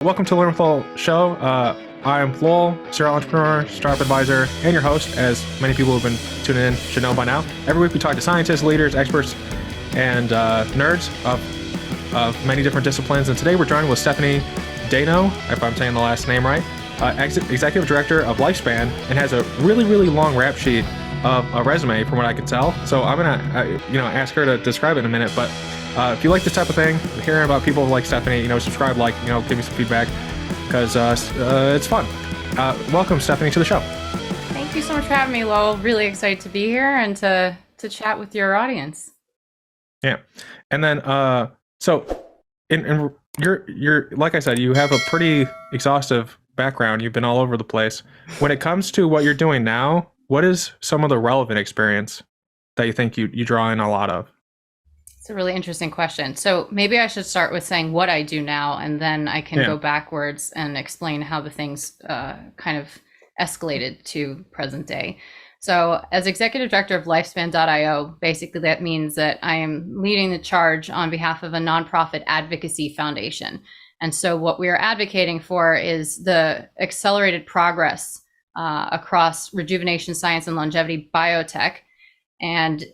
Welcome to Learn With Lowell show. I'm Lowell, serial entrepreneur, startup advisor, and your host, as many people who've been tuning in should know by now. Every week we talk to scientists, leaders, experts, and nerds of many different disciplines. And today we're joined with Stephanie Dainow, if I'm saying the last name right, executive director of Lifespan, and has a really, really long rap sheet of a resume from what I can tell. So I'm gonna, ask her to describe it in a minute. But if you like this type of thing, hearing about people like Stephanie, subscribe, give me some feedback, because it's fun. Welcome, Stephanie, to the show. Thank you so much for having me, Lowell. Really excited to be here and to chat with your audience. Yeah, and then so you're like I said, you have a pretty exhaustive background. You've been all over the place. When it comes to what you're doing now, what is some of the relevant experience that you think you draw in a lot of? It's a really interesting question. So maybe I should start with saying what I do now, and then I can go backwards and explain how the things kind of escalated to present day. So as executive director of Lifespan.io, basically that means that I am leading the charge on behalf of a nonprofit advocacy foundation. And so what we are advocating for is the accelerated progress across rejuvenation science and longevity biotech, and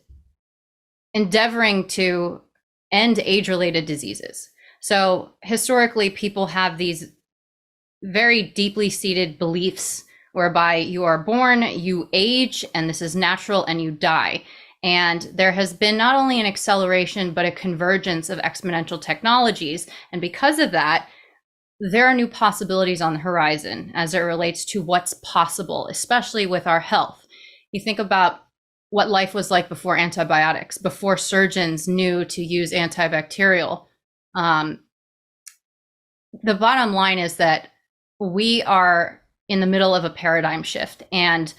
endeavoring to end age-related diseases. So historically, people have these very deeply seated beliefs whereby you are born, you age, and this is natural, and you die. And there has been not only an acceleration, but a convergence of exponential technologies. And because of that, there are new possibilities on the horizon as it relates to what's possible, especially with our health. You think about what life was like before antibiotics, before surgeons knew to use antibacterial. The bottom line is that we are in the middle of a paradigm shift, and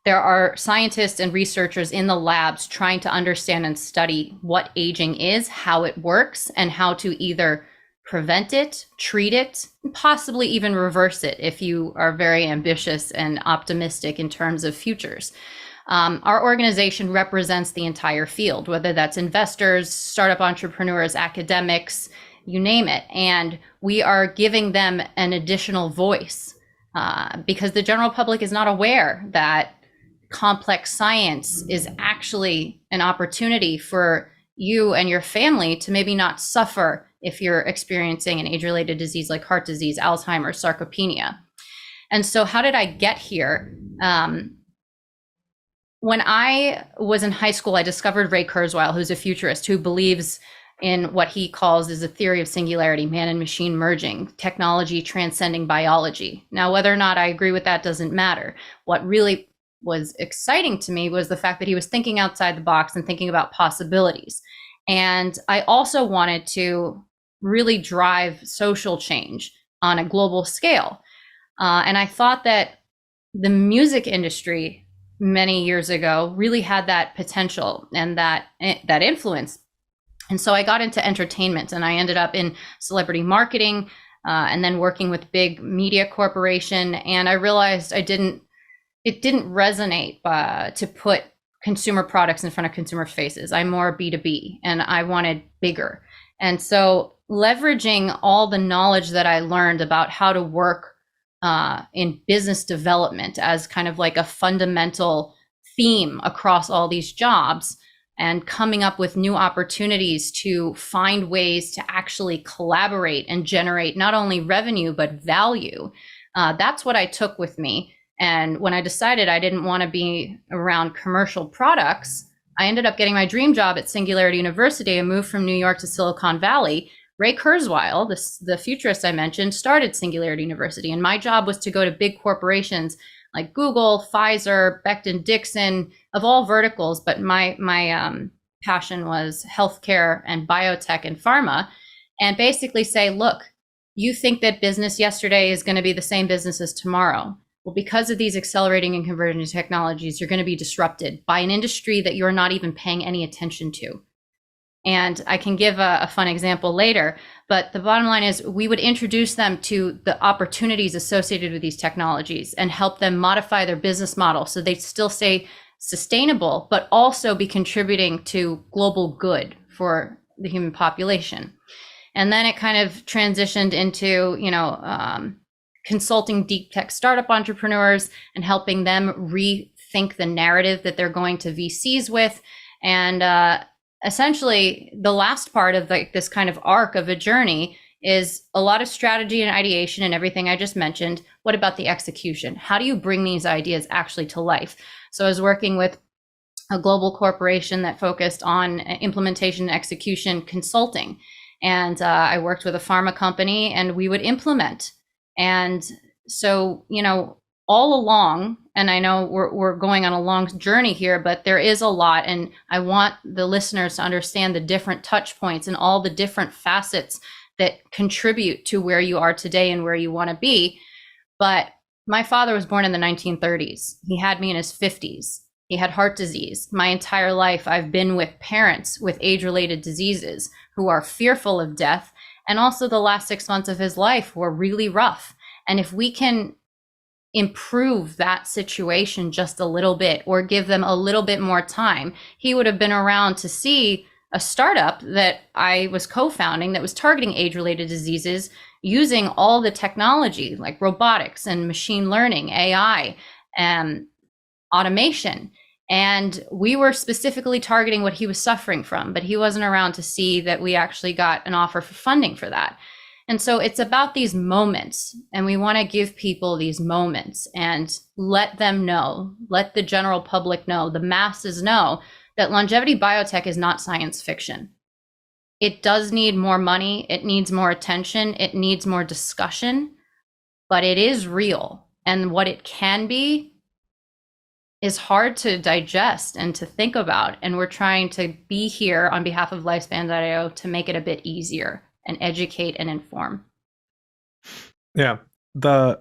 there are scientists and researchers in the labs trying to understand and study what aging is, how it works, and how to either prevent it, treat it, and possibly even reverse it if you are very ambitious and optimistic in terms of futures. Our organization represents the entire field, whether that's investors, startup entrepreneurs, academics, you name it. And we are giving them an additional voice because the general public is not aware that complex science is actually an opportunity for you and your family to maybe not suffer if you're experiencing an age-related disease like heart disease, Alzheimer's, sarcopenia. And so how did I get here? When I was in high school, I discovered Ray Kurzweil, who's a futurist who believes in what he calls is a theory of singularity, man and machine merging, technology transcending biology. Now, whether or not I agree with that doesn't matter. What really was exciting to me was the fact that he was thinking outside the box and thinking about possibilities. And I also wanted to really drive social change on a global scale. And I thought that the music industry many years ago really had that potential and that influence. And so I got into entertainment, and I ended up in celebrity marketing and then working with big media corporation. And I realized it didn't resonate to put consumer products in front of consumer faces. I'm more B2B, and I wanted bigger. And so leveraging all the knowledge that I learned about how to work in business development as kind of like a fundamental theme across all these jobs, and coming up with new opportunities to find ways to actually collaborate and generate not only revenue, but value. That's what I took with me. And when I decided I didn't want to be around commercial products, I ended up getting my dream job at Singularity University and moved from New York to Silicon Valley. Ray Kurzweil, the futurist I mentioned, started Singularity University, and my job was to go to big corporations like Google, Pfizer, Becton Dixon, of all verticals. But my passion was healthcare and biotech and pharma, and basically say, look, you think that business yesterday is going to be the same business as tomorrow. Well, because of these accelerating and converging technologies, you're going to be disrupted by an industry that you're not even paying any attention to. And I can give a fun example later, but the bottom line is we would introduce them to the opportunities associated with these technologies and help them modify their business model so they still stay sustainable, but also be contributing to global good for the human population. And then it kind of transitioned into, consulting deep tech startup entrepreneurs and helping them rethink the narrative that they're going to VCs with. And essentially, the last part of this kind of arc of a journey is a lot of strategy and ideation and everything I just mentioned. What about the execution? How do you bring these ideas actually to life? So I was working with a global corporation that focused on implementation and execution consulting. And I worked with a pharma company, and we would implement. And so, all along, and I know we're going on a long journey here, but there is a lot. And I want the listeners to understand the different touch points and all the different facets that contribute to where you are today and where you want to be. But my father was born in the 1930s. He had me in his 50s. He had heart disease. My entire life, I've been with parents with age-related diseases who are fearful of death. And also the last 6 months of his life were really rough. And if we can improve that situation just a little bit or give them a little bit more time, he would have been around to see a startup that I was co-founding that was targeting age-related diseases using all the technology like robotics and machine learning, AI, and automation. And we were specifically targeting what he was suffering from, but he wasn't around to see that we actually got an offer for funding for that. And so it's about these moments, and we want to give people these moments and let them know, let the general public know, the masses know that longevity biotech is not science fiction. It does need more money. It needs more attention. It needs more discussion, but it is real. And what it can be is hard to digest and to think about. And we're trying to be here on behalf of Lifespan.io to make it a bit easier and educate and inform. Yeah. A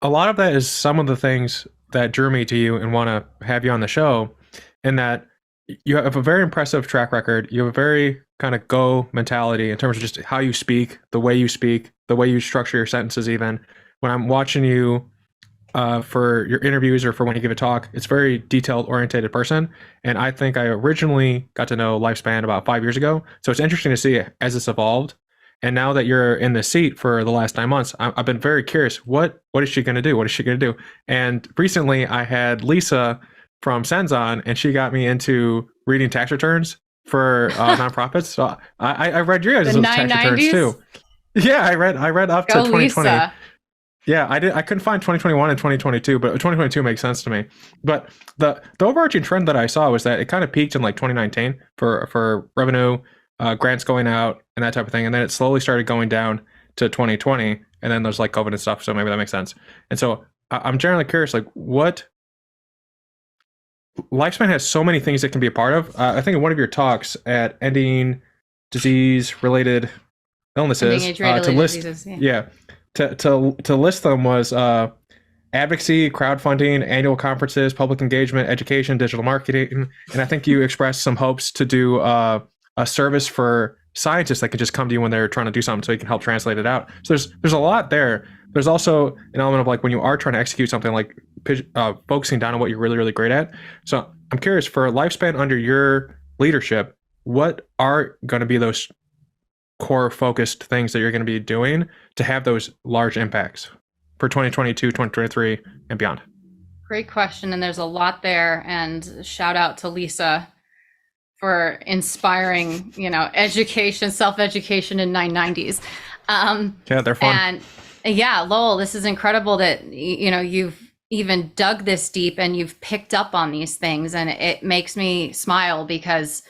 lot of that is some of the things that drew me to you and want to have you on the show, in that you have a very impressive track record. You have a very kind of go mentality in terms of just how you speak, the way you structure your sentences. Even when I'm watching you for your interviews or for when you give a talk, it's very detailed oriented person. And I think I originally got to know Lifespan about 5 years ago. So it's interesting to see as it's evolved. And now that you're in the seat for the last 9 months, I've been very curious. What is she going to do? What is she going to do? And recently I had Lisa from Senzon, and she got me into reading tax returns for nonprofits. So I read your guys' tax returns too. Yeah, I read up to 2020. Lisa. Yeah, I couldn't find 2021 and 2022, but 2022 makes sense to me. But the overarching trend that I saw was that it kind of peaked in like 2019 for revenue, grants going out and that type of thing. And then it slowly started going down to 2020. And then there's like COVID and stuff. So maybe that makes sense. And so I'm generally curious, like, what Lifespan has so many things that can be a part of. I think in one of your talks at Ending Disease-Related Illnesses, to list, diseases, yeah. To list them was advocacy, crowdfunding, annual conferences, public engagement, education, digital marketing. And I think you expressed some hopes to do a service for scientists that could just come to you when they're trying to do something so you can help translate it out. So there's a lot there. There's also an element of like when you are trying to execute something, like focusing down on what you're really, really great at. So I'm curious, for Lifespan under your leadership, what are going to be those core focused things that you're going to be doing to have those large impacts for 2022, 2023 and beyond? Great question. And there's a lot there. And shout out to Lisa for inspiring, education, self-education in 990s. Yeah, they're fun. And yeah, Lowell, this is incredible that, you've even dug this deep and you've picked up on these things. And it makes me smile because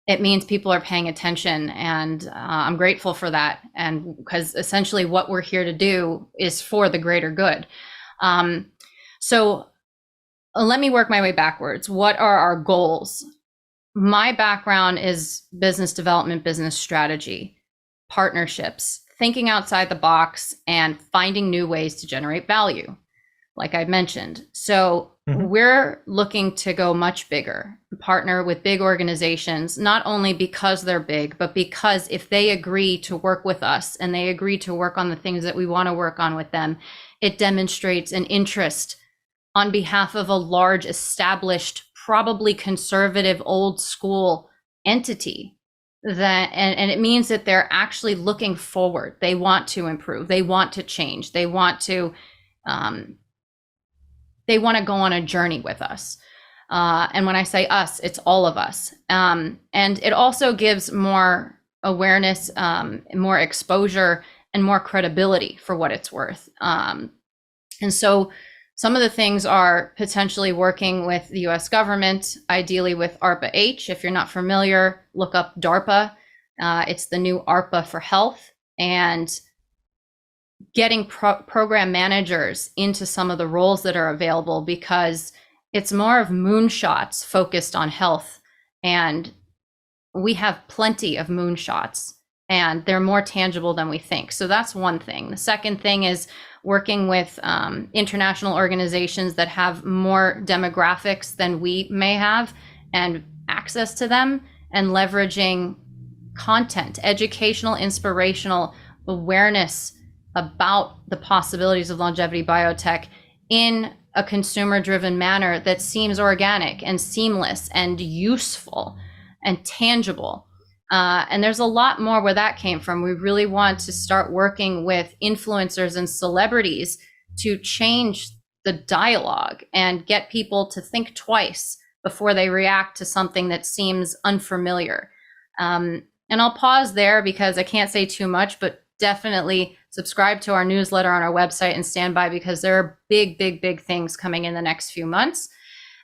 it means people are paying attention, and I'm grateful for that. And because essentially what we're here to do is for the greater good. So let me work my way backwards. What are our goals? My background is business development, business strategy, partnerships, thinking outside the box, and finding new ways to generate value, like I mentioned. So we're looking to go much bigger, partner with big organizations, not only because they're big, but because if they agree to work with us and they agree to work on the things that we want to work on with them, it demonstrates an interest on behalf of a large, established, probably conservative, old school entity that, and it means that they're actually looking forward. They want to improve. They want to change. They want to go on a journey with us. And when I say us, it's all of us. And it also gives more awareness, more exposure, and more credibility for what it's worth. And so some of the things are potentially working with the US government, ideally with ARPA-H. If you're not familiar, look up DARPA. It's the new ARPA for health, and getting program managers into some of the roles that are available, because it's more of moonshots focused on health. And we have plenty of moonshots, and they're more tangible than we think. So that's one thing. The second thing is working with international organizations that have more demographics than we may have and access to them, and leveraging content, educational, inspirational awareness about the possibilities of longevity biotech in a consumer-driven manner that seems organic and seamless and useful and tangible. And there's a lot more where that came from. We really want to start working with influencers and celebrities to change the dialogue and get people to think twice before they react to something that seems unfamiliar. And I'll pause there because I can't say too much, but definitely subscribe to our newsletter on our website and stand by, because there are big things coming in the next few months.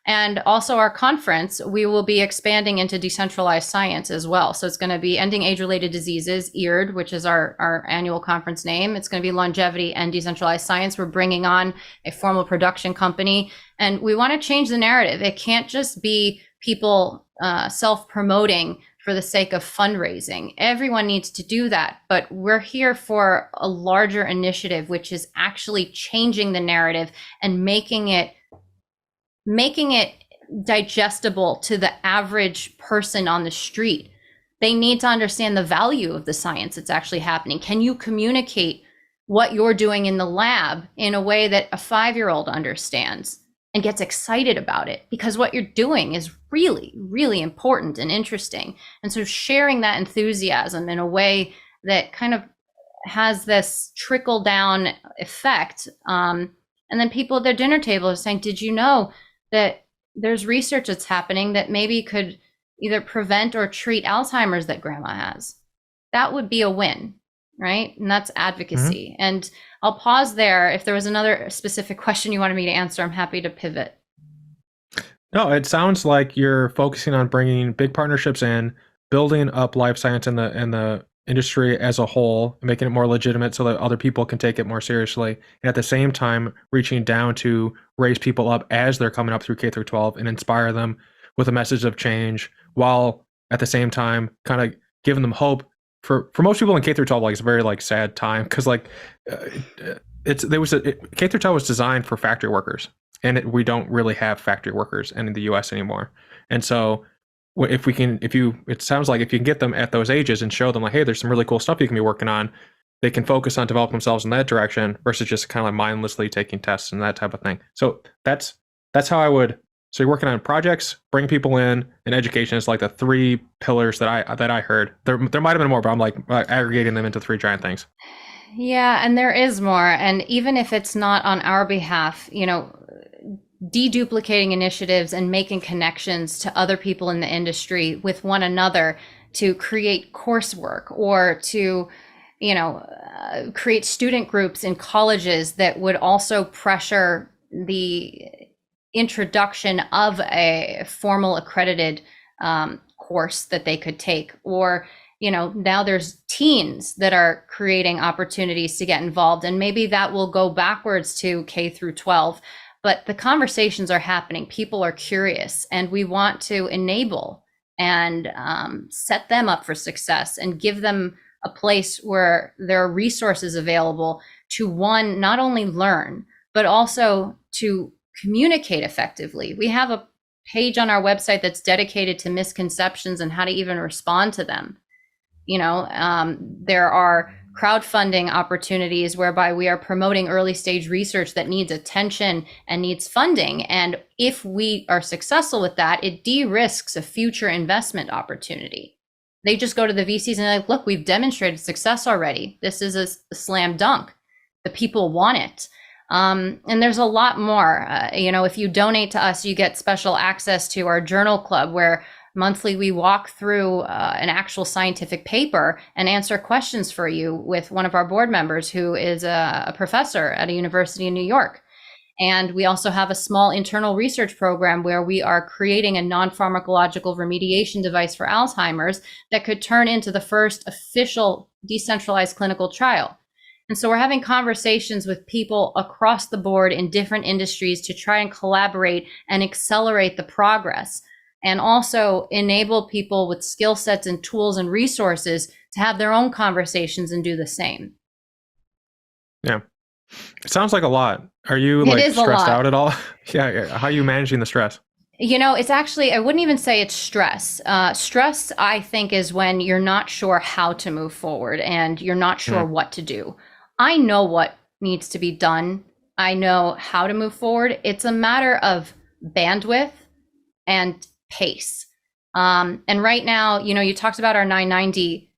And also our conference, we will be expanding into decentralized science as well. So it's going to be Ending Age-Related Diseases, EARD, which is our annual conference name. It's going to be longevity and decentralized science. We're bringing on a formal production company, and we want to change the narrative. It can't just be people self-promoting for the sake of fundraising. Everyone needs to do that, but we're here for a larger initiative, which is actually changing the narrative and making it digestible to the average person on the street. They need to understand the value of the science that's actually happening. Can you communicate what you're doing in the lab in a way that a 5-year-old understands and gets excited about it? Because what you're doing is really important and interesting. And so sharing that enthusiasm in a way that kind of has this trickle down effect. And then people at their dinner table are saying, did you know that there's research that's happening that maybe could either prevent or treat Alzheimer's that grandma has? That would be a win, right? And that's advocacy. Mm-hmm. And I'll pause there. If there was another specific question you wanted me to answer, I'm happy to pivot. No, it sounds like you're focusing on bringing big partnerships in, building up life science in the industry as a whole, making it more legitimate so that other people can take it more seriously, and at the same time reaching down to raise people up as they're coming up through K through 12 and inspire them with a message of change, while at the same time kind of giving them hope. For most people in K through 12, like, it's a very sad time, because K through 12 was designed for factory workers, and we don't really have factory workers in the U.S. anymore. And so it sounds like if you can get them at those ages and show them, like, hey, there's some really cool stuff you can be working on, they can focus on developing themselves in that direction versus just kind of like mindlessly taking tests and that type of thing. So that's how I would. So you're working on projects, bring people in, and education is like the 3 pillars that I heard. There might have been more, but I'm like aggregating them into 3 giant things. Yeah, and there is more. And even if it's not on our behalf, deduplicating initiatives and making connections to other people in the industry with one another to create coursework, or to, create student groups in colleges that would also pressure the introduction of a formal accredited course that they could take. Or, now there's teens that are creating opportunities to get involved, and maybe that will go backwards to K through 12. But the conversations are happening. People are curious, and we want to enable and set them up for success and give them a place where there are resources available to, one, not only learn, but also to communicate effectively. We have a page on our website that's dedicated to misconceptions and how to even respond to them. There are crowdfunding opportunities whereby we are promoting early stage research that needs attention and needs funding. And if we are successful with that, it de-risks a future investment opportunity. They just go to the VCs and they're like, look, we've demonstrated success already. This is a slam dunk. The people want it. And there's a lot more. If you donate to us, you get special access to our journal club, where monthly we walk through an actual scientific paper and answer questions for you with one of our board members who is a professor at a university in New York. And we also have a small internal research program where we are creating a non-pharmacological remediation device for Alzheimer's that could turn into the first official decentralized clinical trial. And so we're having conversations with people across the board in different industries to try and collaborate and accelerate the progress, and also enable people with skill sets and tools and resources to have their own conversations and do the same. Yeah. It sounds like a lot. Are you like stressed out at all? Yeah. How are you managing the stress? It's actually, I wouldn't even say it's stress. Stress, I think, is when you're not sure how to move forward and you're not sure what to do. I know what needs to be done. I know how to move forward. It's a matter of bandwidth and pace. And right now, you talked about our 990.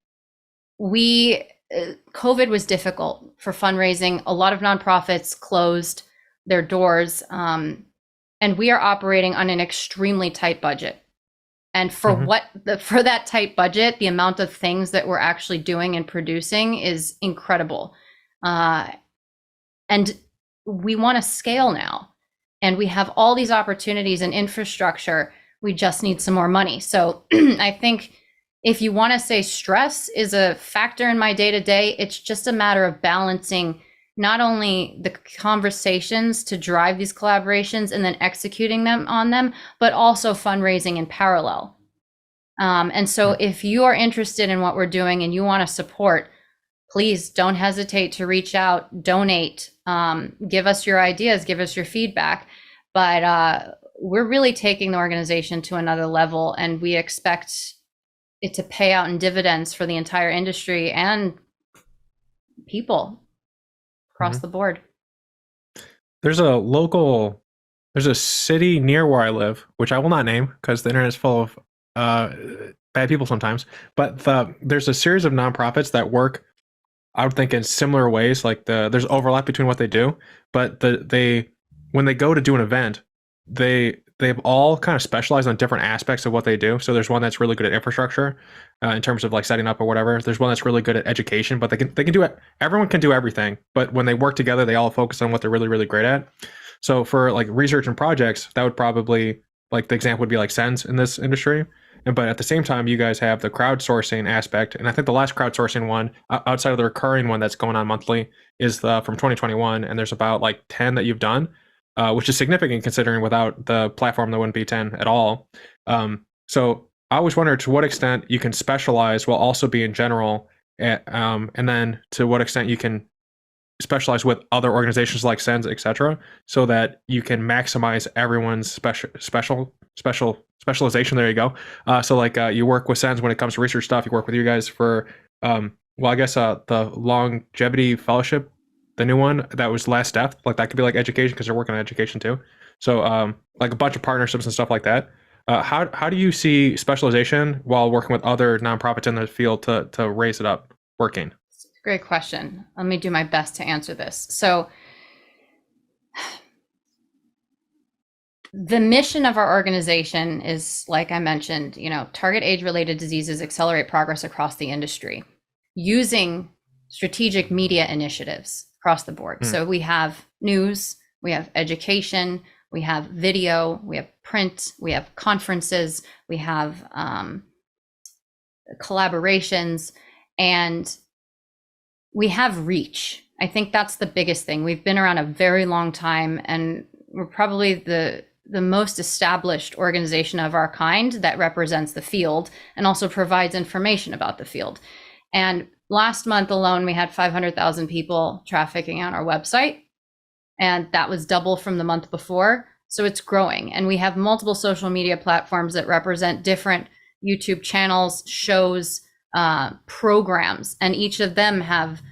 COVID was difficult for fundraising. A lot of nonprofits closed their doors, and we are operating on an extremely tight budget. And for for that tight budget, the amount of things that we're actually doing and producing is incredible. And we want to scale now, and we have all these opportunities and infrastructure. We just need some more money. So I think if you want to say stress is a factor in my day-to-day, it's just a matter of balancing not only the conversations to drive these collaborations and then executing them on them, but also fundraising in parallel. And so if you are interested in what we're doing and you want to support, please don't hesitate to reach out, donate, give us your ideas, give us your feedback. But we're really taking the organization to another level, and we expect it to pay out in dividends for the entire industry and people across the board. There's a city near where I live, which I will not name because the internet is full of bad people sometimes. But there's a series of nonprofits that work, I would think, in similar ways. Like there's overlap between what they do, but when they go to do an event, they've all kind of specialized on different aspects of what they do. So there's one that's really good at infrastructure in terms of like setting up or whatever. There's one that's really good at education, but they can do it. Everyone can do everything, but when they work together, they all focus on what they're really, really great at. So for like research and projects, that would probably, like the example would be like SENS in this industry. But at the same time, you guys have the crowdsourcing aspect. And I think the last crowdsourcing one, outside of the recurring one that's going on monthly, is from 2021. And there's about like 10 that you've done. Which is significant considering without the platform there wouldn't be 10 at all. So I always wonder to what extent you can specialize while also being general, and then to what extent you can specialize with other organizations like SENS, etc., so that you can maximize everyone's specialization. There you go. So like you work with SENS when it comes to research stuff. You work with you guys for, the longevity fellowship. The new one that was last step, like that could be like education because they're working on education too. So like a bunch of partnerships and stuff like that. How do you see specialization while working with other nonprofits in the field to raise it up working? Great question. Let me do my best to answer this. So the mission of our organization is, like I mentioned, target age-related diseases, accelerate progress across the industry using strategic media initiatives across the board. So we have news, we have education, we have video, we have print, we have conferences, we have collaborations, and we have reach. I think that's the biggest thing. We've been around a very long time, and we're probably the most established organization of our kind that represents the field and also provides information about the field. And last month alone, we had 500,000 people trafficking on our website, and that was double from the month before. So it's growing, and we have multiple social media platforms that represent different YouTube channels, shows, programs, and each of them have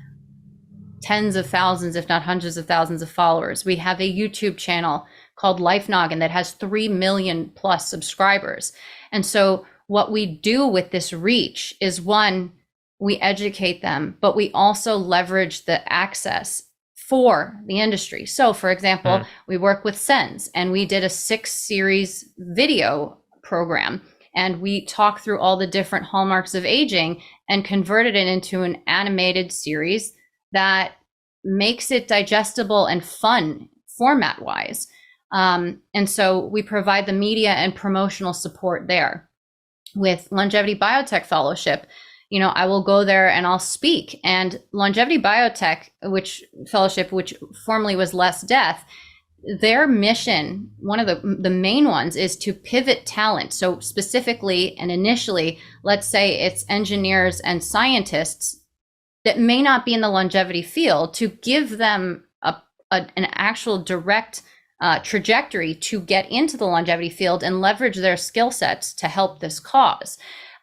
tens of thousands, if not hundreds of thousands of followers. We have a YouTube channel called Life Noggin that has 3 million plus subscribers. And so what we do with this reach is, one, we educate them, but we also leverage the access for the industry. So for example, we work with Sens, and we did a 6-series video program, and we talk through all the different hallmarks of aging and converted it into an animated series that makes it digestible and fun format wise. And so we provide the media and promotional support there. With Longevity Biotech Fellowship, I will go there and I'll speak. And Longevity Biotech, which formerly was Less Death, their mission, one of the main ones, is to pivot talent. So specifically and initially, let's say it's engineers and scientists that may not be in the longevity field, to give them an actual direct trajectory to get into the longevity field and leverage their skill sets to help this cause.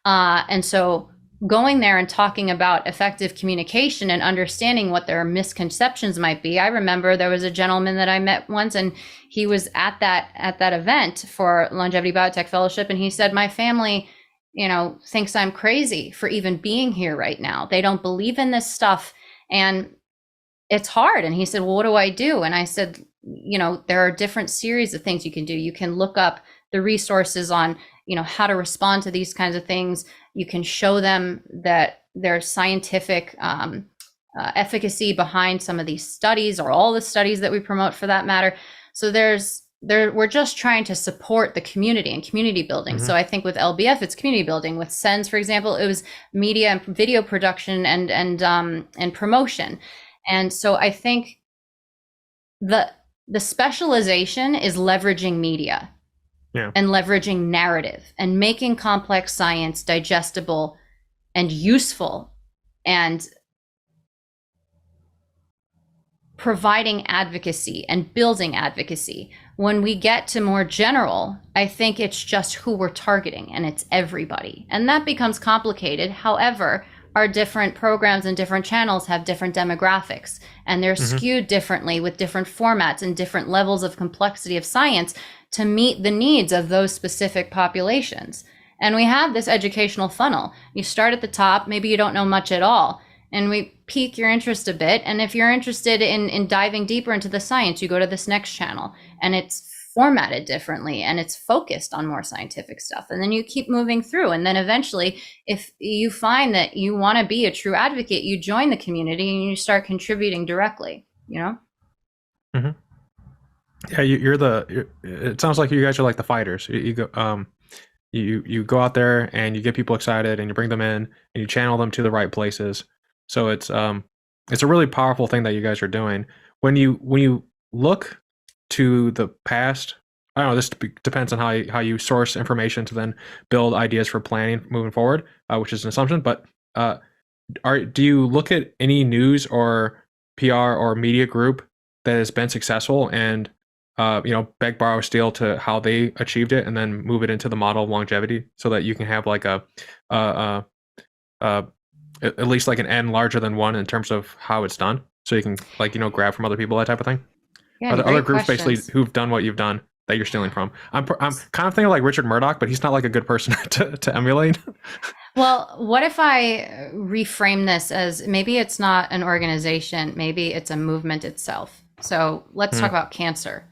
And so going there and talking about effective communication and understanding what their misconceptions might be. I remember there was a gentleman that I met once, and he was at that event for Longevity Biotech Fellowship, and he said, my family, thinks I'm crazy for even being here right now. They don't believe in this stuff, and it's hard. And he said, well, what do I do? And I said, there are different series of things you can do. You can look up the resources on, how to respond to these kinds of things. You can show them that there's scientific efficacy behind some of these studies, or all the studies that we promote for that matter. So we're just trying to support the community and community building. So I think with LBF, it's community building. With SENS, for example, it was media and video production and promotion. And so I think the specialization is leveraging media. Yeah. And leveraging narrative and making complex science digestible and useful, and providing advocacy and building advocacy. When we get to more general, I think it's just who we're targeting, and it's everybody. And that becomes complicated. However, our different programs and different channels have different demographics, and they're skewed differently with different formats and different levels of complexity of science to meet the needs of those specific populations. And we have this educational funnel. You start at the top, maybe you don't know much at all, and we pique your interest a bit. And if you're interested in diving deeper into the science, you go to this next channel, and it's formatted differently and it's focused on more scientific stuff. And then you keep moving through. And then eventually, if you find that you want to be a true advocate, you join the community and you start contributing directly, Yeah, it sounds like you guys are like the fighters. You go, you go out there and you get people excited, and you bring them in and you channel them to the right places. So it's a really powerful thing that you guys are doing. When you look to the past, I don't know, this depends on how you source information to then build ideas for planning moving forward, which is an assumption. But do you look at any news or PR or media group that has been successful and beg, borrow, steal to how they achieved it, and then move it into the model of longevity, so that you can have like at least like an N larger than 1 in terms of how it's done, so you can grab from other people, that type of thing? Yeah, are there other groups basically who've done what you've done that you're stealing from? I'm kind of thinking like Richard Murdoch, but he's not like a good person to emulate. Well, what if I reframe this as, maybe it's not an organization, maybe it's a movement itself. So let's talk about cancer.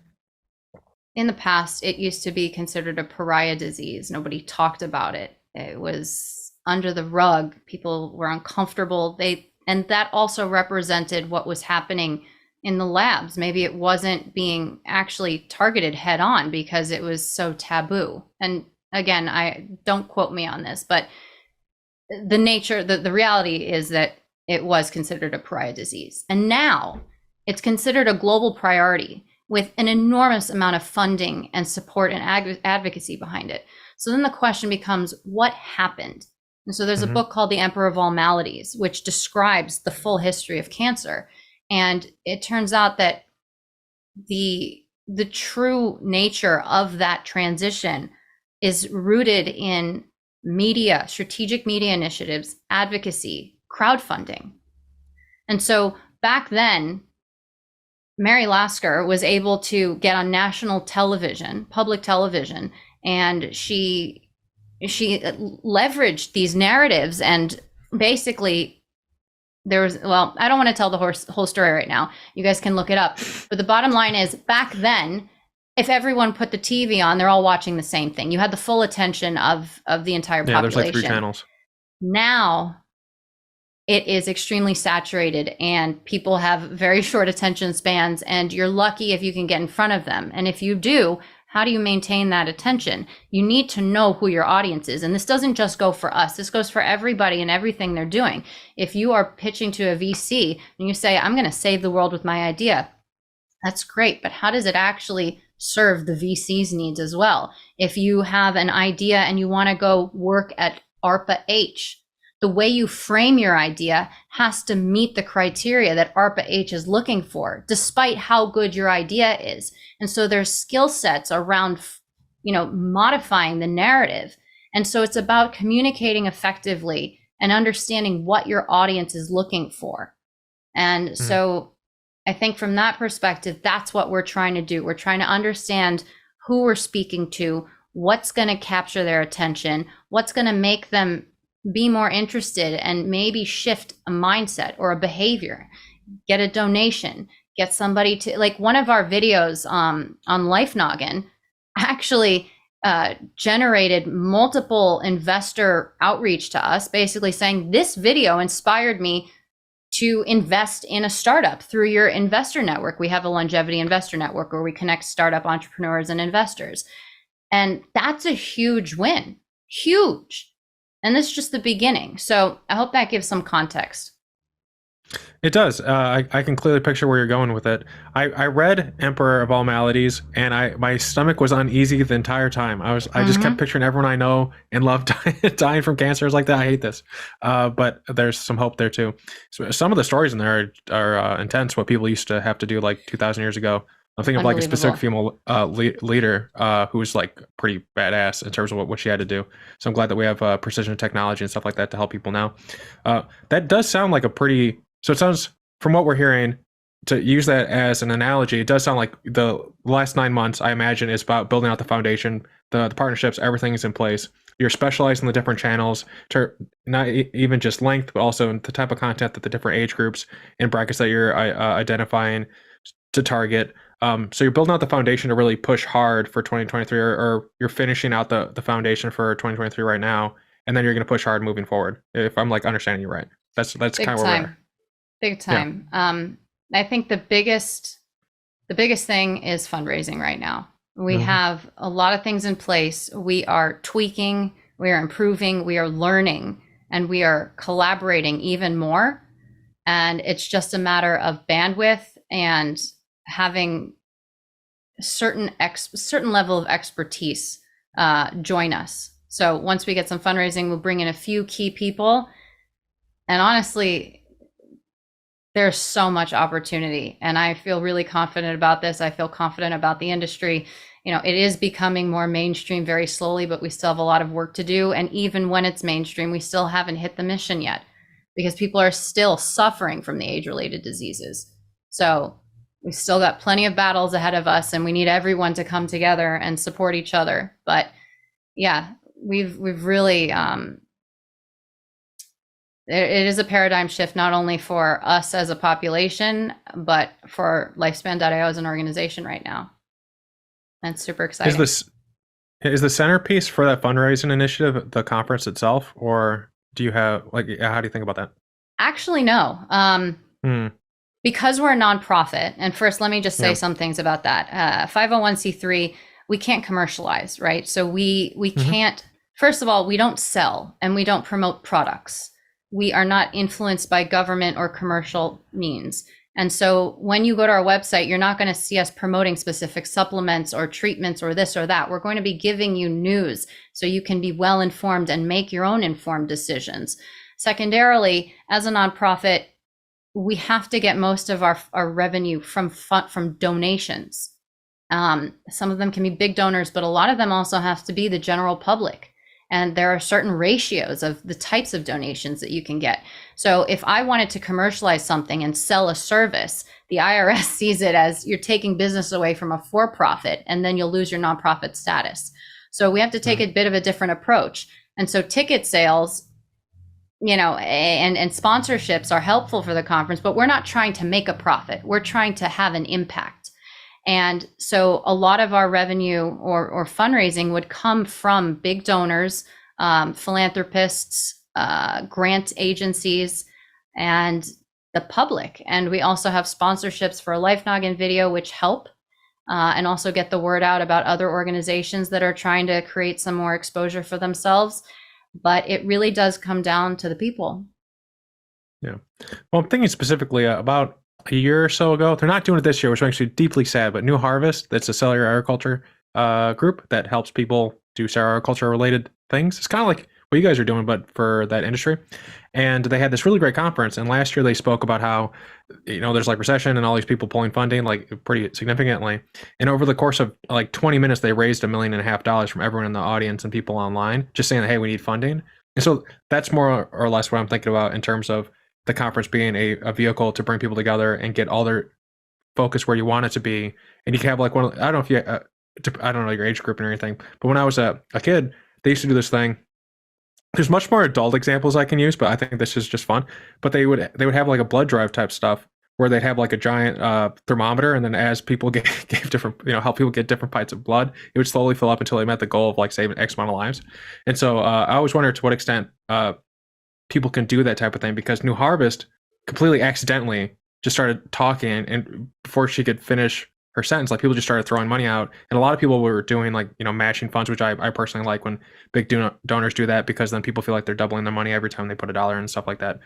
In the past, it used to be considered a pariah disease. Nobody talked about it. It was under the rug. People were uncomfortable. And that also represented what was happening in the labs. Maybe it wasn't being actually targeted head on because it was so taboo. And again, I don't quote me on this, but the reality is that it was considered a pariah disease. And now it's considered a global priority with an enormous amount of funding and support and advocacy behind it. So then the question becomes, what happened? And so there's a book called The Emperor of All Maladies, which describes the full history of cancer. And it turns out that the true nature of that transition is rooted in media, strategic media initiatives, advocacy, crowdfunding. And so back then, Mary Lasker was able to get on national television, public television, and she she leveraged these narratives, and basically there was, well, I don't want to tell the whole story right now. You guys can look it up. But the bottom line is, back then, if everyone put the TV on, they're all watching the same thing. You had the full attention of the entire population. Yeah, there's like 3 channels. Now it is extremely saturated, and people have very short attention spans, and you're lucky if you can get in front of them. And if you do, how do you maintain that attention? You need to know who your audience is. And this doesn't just go for us. This goes for everybody and everything they're doing. If you are pitching to a VC and you say, I'm going to save the world with my idea, that's great. But how does it actually serve the VC's needs as well? If you have an idea and you want to go work at ARPA-H, the way you frame your idea has to meet the criteria that ARPA-H is looking for, despite how good your idea is. And so there's skill sets around, modifying the narrative. And so it's about communicating effectively and understanding what your audience is looking for. And so I think from that perspective, that's what we're trying to do. We're trying to understand who we're speaking to, what's going to capture their attention, what's going to make them be more interested, and maybe shift a mindset or a behavior, get a donation, get somebody to, like, one of our videos on Life Noggin actually generated multiple investor outreach to us, basically saying, this video inspired me to invest in a startup through your investor network. We have a longevity investor network where we connect startup entrepreneurs and investors. And that's a huge win, huge. And this is just the beginning. So I hope that gives some context. It does. I can clearly picture where you're going with it. I read Emperor of All Maladies, and my stomach was uneasy the entire time. I just kept picturing everyone I know and love dying from cancer. I was like, that, I hate this. But there's some hope there too. So some of the stories in there are intense. What people used to have to do like 2,000 years ago. I'm thinking of like a specific female leader who was like pretty badass in terms of what she had to do. So I'm glad that we have precision technology and stuff like that to help people now. That does sound like so it sounds, from what we're hearing, to use that as an analogy, it does sound like the last 9 months, I imagine, is about building out the foundation, the partnerships, everything is in place. You're specialized in the different channels, to not even just length, but also in the type of content that the different age groups and brackets that you're identifying to target. So you're building out the foundation to really push hard for 2023, or you're finishing out the foundation for 2023 right now, and then you're going to push hard moving forward. If I'm like understanding you right, that's kind of where we are. Big time. Yeah. I think the biggest thing is fundraising right now. We have a lot of things in place. We are tweaking, we are improving, we are learning, and we are collaborating even more. And it's just a matter of bandwidth and having certain level of expertise join us. So once we get some fundraising, we'll bring in a few key people. And honestly, there's so much opportunity, and I feel really confident about this. I feel confident about the industry. It is becoming more mainstream very slowly, but we still have a lot of work to do. And even when it's mainstream, we still haven't hit the mission yet, because people are still suffering from the age-related diseases. So we've still got plenty of battles ahead of us, and we need everyone to come together and support each other. But yeah, we've really, it is a paradigm shift, not only for us as a population, but for Lifespan.io as an organization right now. That's super exciting. Is the centerpiece for that fundraising initiative the conference itself, or do you have, like, how do you think about that? Actually, no. Because we're a nonprofit, and first, let me just say some things about that. 501c3, we can't commercialize, right? So we can't, first of all, we don't sell and we don't promote products. We are not influenced by government or commercial means. And so when you go to our website, you're not going to see us promoting specific supplements or treatments or this or that. We're going to be giving you news so you can be well informed and make your own informed decisions. Secondarily, as a nonprofit, we have to get most of our revenue from donations. Some of them can be big donors, but a lot of them also have to be the general public. And there are certain ratios of the types of donations that you can get. So if I wanted to commercialize something and sell a service, the IRS sees it as you're taking business away from a for-profit, and then you'll lose your nonprofit status. So we have to take a bit of a different approach. And so ticket sales, and sponsorships are helpful for the conference, but we're not trying to make a profit. We're trying to have an impact. And so a lot of our revenue or fundraising would come from big donors, philanthropists, grant agencies, and the public. And we also have sponsorships for Life Noggin Video, which help and also get the word out about other organizations that are trying to create some more exposure for themselves. But it really does come down to the people. Yeah. Well, I'm thinking specifically about a year or so ago. They're not doing it this year, which makes me deeply sad, but New Harvest, that's a cellular agriculture group that helps people do cellular agriculture related things. It's kind of like what you guys are doing, but for that industry. And they had this really great conference. And last year they spoke about how, there's like recession and all these people pulling funding like pretty significantly. And over the course of like 20 minutes, they raised $1.5 million from everyone in the audience and people online, just saying that, hey, we need funding. And so that's more or less what I'm thinking about in terms of the conference being a vehicle to bring people together and get all their focus where you want it to be. And you can have like I don't know if you, I don't know your age group and everything, but when I was a kid, they used to do this thing. There's much more adult examples I can use, but I think this is just fun. But they would have like a blood drive type stuff where they'd have like a giant thermometer, and then as people gave different, help people get different pints of blood, it would slowly fill up until they met the goal of like saving X amount of lives. And so I always wonder to what extent people can do that type of thing, because New Harvest completely accidentally just started talking, and before she could finish her sentence, like people just started throwing money out, and a lot of people were doing like matching funds, which I personally like when big donors do that, because then people feel like they're doubling their money every time they put $1 and stuff like that.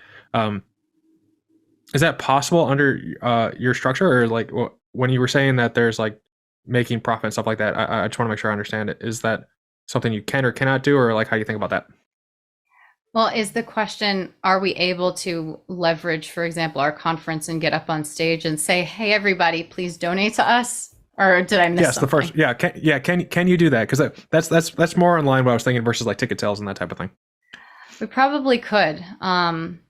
Is that possible under your structure, or like when you were saying that there's like making profit and stuff like that? I just want to make sure I understand it. Is that something you can or cannot do, or like how do you think about that? Well, is the question, are we able to leverage, for example, our conference and get up on stage and say, hey, everybody, please donate to us? Or did I miss yes, something? The first, can you do that? Because that's more in line with what I was thinking versus like ticket sales and that type of thing. We probably could. I'm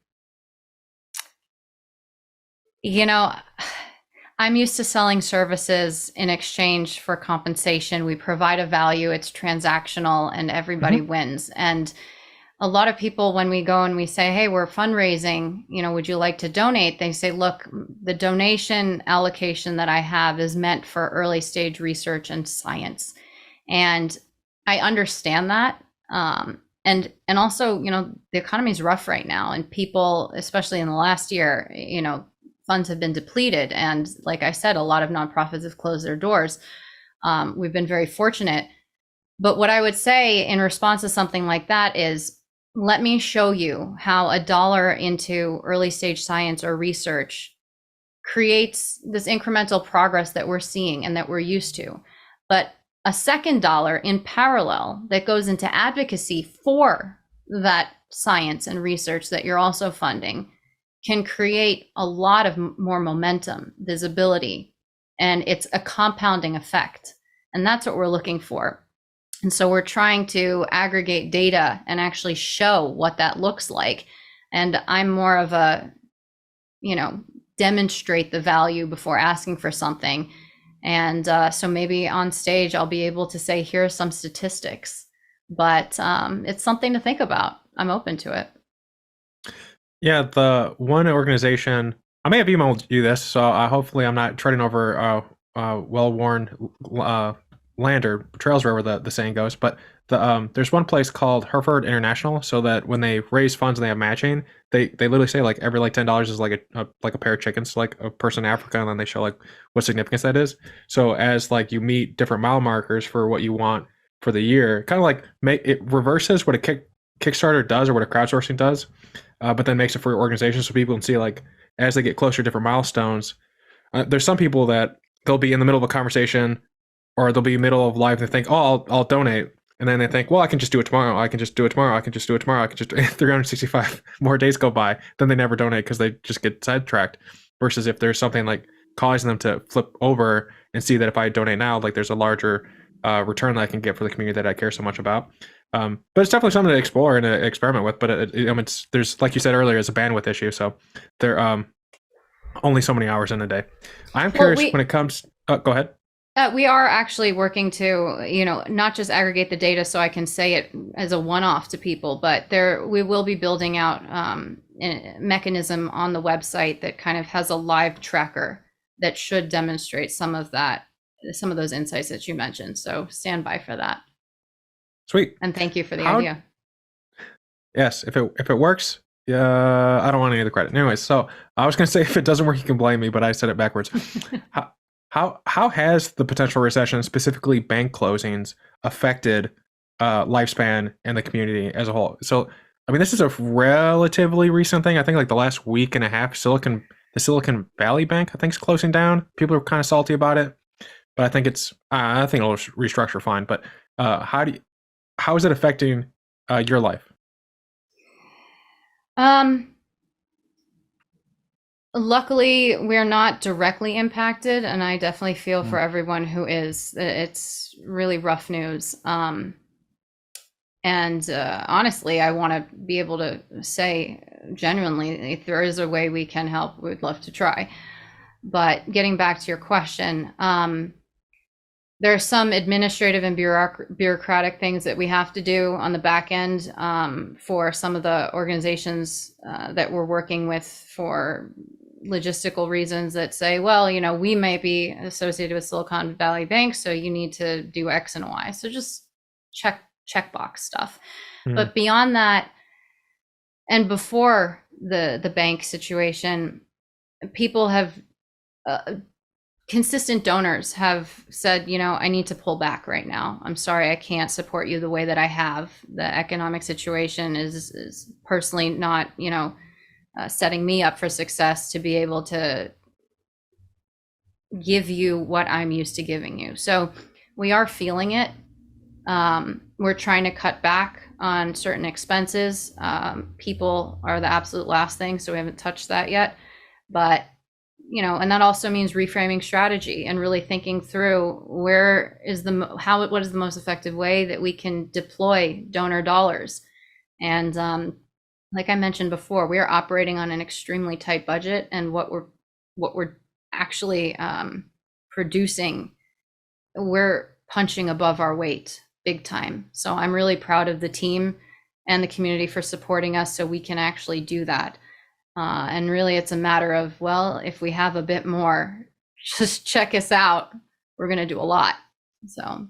used to selling services in exchange for compensation. We provide a value, it's transactional, and everybody wins. And a lot of people, when we go and we say, hey, we're fundraising, would you like to donate? They say, look, the donation allocation that I have is meant for early stage research and science. And I understand that. And also, the economy is rough right now, and people, especially in the last year, funds have been depleted. And like I said, a lot of nonprofits have closed their doors. We've been very fortunate. But what I would say in response to something like that is, let me show you how $1 into early stage science or research creates this incremental progress that we're seeing and that we're used to. But a second dollar in parallel that goes into advocacy for that science and research that you're also funding can create a lot of more momentum, visibility, and it's a compounding effect. And that's what we're looking for. And so we're trying to aggregate data and actually show what that looks like. And I'm more of a, demonstrate the value before asking for something. And so maybe on stage, I'll be able to say, here are some statistics, but it's something to think about. I'm open to it. Yeah, the one organization, I may have emailed you this, so hopefully I'm not treading over well-worn land or trails, wherever the saying goes, but there's one place called Hereford International, so that when they raise funds and they have matching, they literally say like every like $10 is like a pair of chickens to like a person in Africa, and then they show like what significance that is. So as like you meet different mile markers for what you want for the year, kind of like it reverses what a Kickstarter does or what a crowdsourcing does, but then makes it for your organization, so people can see like as they get closer to different milestones. There's some people that they'll be in the middle of a conversation, or they'll be middle of life, and they think, oh, I'll donate. And then they think, well, I can just do it tomorrow. I can just do it tomorrow. I can just do it tomorrow. I can just 365 more days go by. Then they never donate because they just get sidetracked. Versus if there's something like causing them to flip over and see that if I donate now, like there's a larger return that I can get for the community that I care so much about. But it's definitely something to explore and to experiment with. But there's, like you said earlier, it's a bandwidth issue. So there only so many hours in a day. I'm curious when it comes. Go ahead. We are actually working to, not just aggregate the data so I can say it as a one-off to people, but we will be building out a mechanism on the website that kind of has a live tracker that should demonstrate some of those insights that you mentioned. So stand by for that. Sweet. And thank you for the idea. Yes, if it works, I don't want any of the credit. Anyways, so I was going to say if it doesn't work, you can blame me, but I said it backwards. How has the potential recession, specifically bank closings, affected lifespan and the community as a whole? So, I mean, this is a relatively recent thing. I think like the last week and a half, the Silicon Valley Bank, I think, is closing down. People are kind of salty about it, but I think I think it'll restructure fine. But how is it affecting your life? Luckily, we're not directly impacted, and I definitely feel for everyone who is. It's really rough news. And honestly, I want to be able to say genuinely, if there is a way we can help, we'd love to try. But getting back to your question, there are some administrative and bureaucratic things that we have to do on the back end for some of the organizations that we're working with for logistical reasons that say, well, we may be associated with Silicon Valley Bank, so you need to do X and Y. So just checkbox stuff. But beyond that, and before the bank situation, people have consistent donors have said, I need to pull back right now. I'm sorry, I can't support you the way that I have. The economic situation is personally not, setting me up for success to be able to give you what I'm used to giving you. So we are feeling it. We're trying to cut back on certain expenses. People are the absolute last thing, so we haven't touched that yet. But and that also means reframing strategy and really thinking through what is the most effective way that we can deploy donor dollars. And like I mentioned before, we are operating on an extremely tight budget, and what we're actually producing, we're punching above our weight big time. So I'm really proud of the team and the community for supporting us so we can actually do that. And really, it's a matter of, well, if we have a bit more, just check us out. We're going to do a lot. So.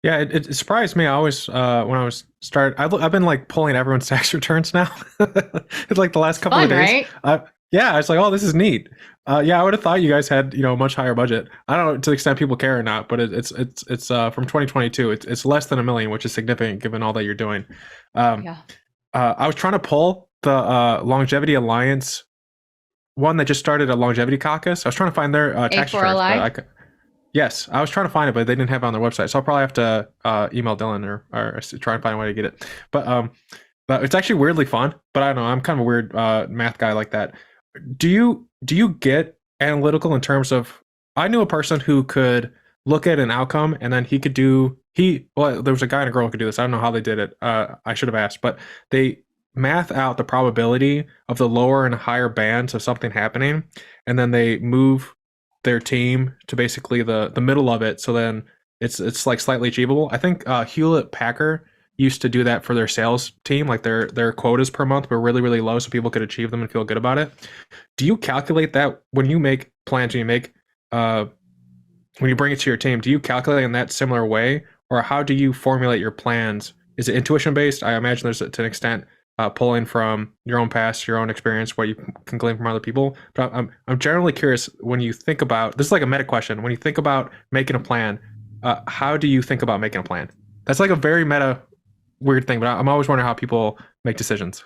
Yeah, it surprised me. I always, when I was I've been like pulling everyone's tax returns now. It's like the last couple of days. Right? Yeah, it's like, oh, this is neat. Yeah, I would have thought you guys had, a much higher budget. I don't know to the extent people care or not, but it's from 2022. It's less than $1 million, which is significant given all that you're doing. I was trying to pull the Longevity Alliance one that just started a Longevity Caucus. I was trying to find their tax returns, but yes, I was trying to find it, but they didn't have it on their website. So I'll probably have to email Dylan or try and find a way to get it. But it's actually weirdly fun. But I don't know, I'm kind of a weird math guy like that. Do you get analytical in terms of? I knew a person who could look at an outcome and then there was a guy and a girl who could do this. I don't know how they did it. I should have asked, but they math out the probability of the lower and higher bands of something happening, and then they move their team to basically the middle of it. So then it's like slightly achievable. I think Hewlett Packard used to do that for their sales team. Like their quotas per month were really, really low, so people could achieve them and feel good about it. Do you calculate that when you make plans, when you bring it to your team? Do you calculate in that similar way, or how do you formulate your plans? Is it intuition based? I imagine there's to an extent pulling from your own past, your own experience, what you can glean from other people. But I'm generally curious, when you think about, this is like a meta question, when you think about making a plan, how do you think about making a plan? That's like a very meta weird thing, but I'm always wondering how people make decisions.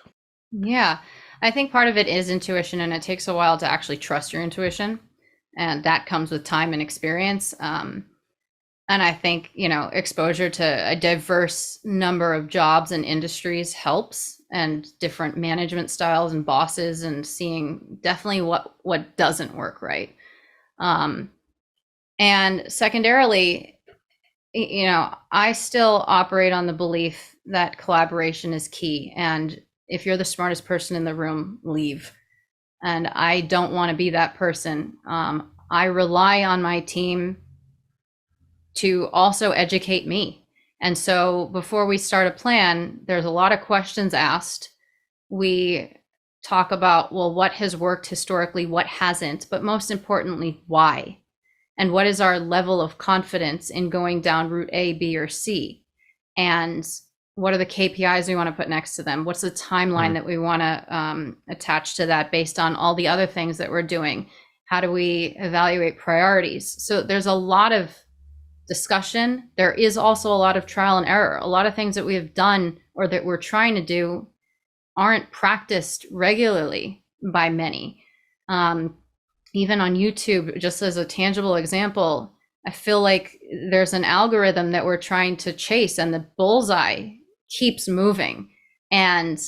Yeah, I think part of it is intuition, and it takes a while to actually trust your intuition, and that comes with time and experience. And I think, exposure to a diverse number of jobs and industries helps, and different management styles and bosses, and seeing definitely what doesn't work right. And secondarily, I still operate on the belief that collaboration is key. And if you're the smartest person in the room, leave. And I don't want to be that person. I rely on my team to also educate me. And so before we start a plan, there's a lot of questions asked. We talk about, well, what has worked historically, what hasn't, but most importantly, why? And what is our level of confidence in going down route A, B, or C? And what are the KPIs we want to put next to them? What's the timeline that we want to attach to that based on all the other things that we're doing? How do we evaluate priorities? So there's a lot of discussion. There is also a lot of trial and error. A lot of things that we have done or that we're trying to do aren't practiced regularly by many. Even on YouTube, just as a tangible example, I feel like there's an algorithm that we're trying to chase and the bullseye keeps moving. And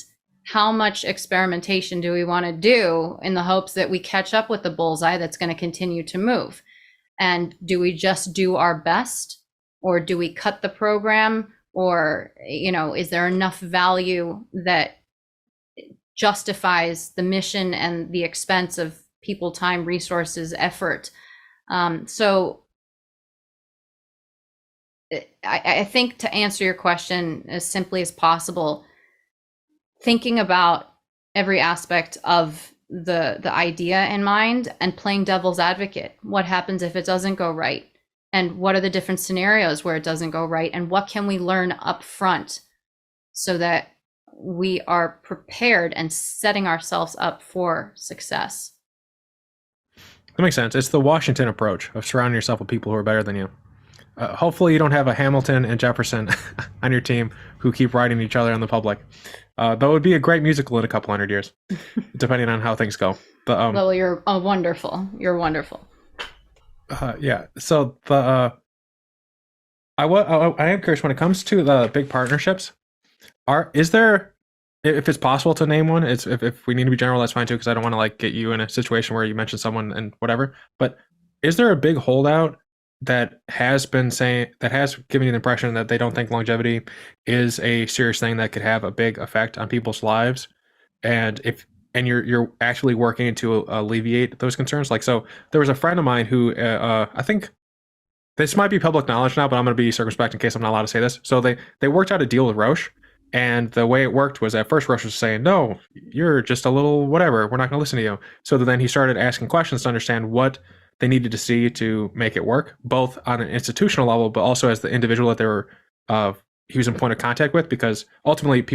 how much experimentation do we want to do in the hopes that we catch up with the bullseye that's going to continue to move? And do we just do our best, or do we cut the program? Or, is there enough value that justifies the mission and the expense of people, time, resources, effort? So I think, to answer your question as simply as possible, thinking about every aspect of the idea in mind and playing devil's advocate. What happens if it doesn't go right? And what are the different scenarios where it doesn't go right? And what can we learn up front so that we are prepared and setting ourselves up for success? That makes sense. It's the Washington approach of surrounding yourself with people who are better than you. Hopefully you don't have a Hamilton and Jefferson on your team who keep riding each other in the public. That would be a great musical in a couple hundred years, depending on how things go. Well, you're wonderful. You're wonderful. Yeah. So I am curious, when it comes to the big partnerships, is there, if it's possible to name one, if we need to be general, that's fine too, because I don't want to get you in a situation where you mention someone and whatever. But is there a big holdout that has given you the impression that they don't think longevity is a serious thing that could have a big effect on people's lives, and you're actually working to alleviate those concerns? So there was a friend of mine who I think this might be public knowledge now, but I'm going to be circumspect in case I'm not allowed to say this. So they worked out a deal with Roche, and the way it worked was, at first Roche was saying, no, you're just a little whatever, we're not going to listen to you. So then he started asking questions to understand what they needed to see to make it work, both on an institutional level, but also as the individual that they were he was in point of contact with, because ultimately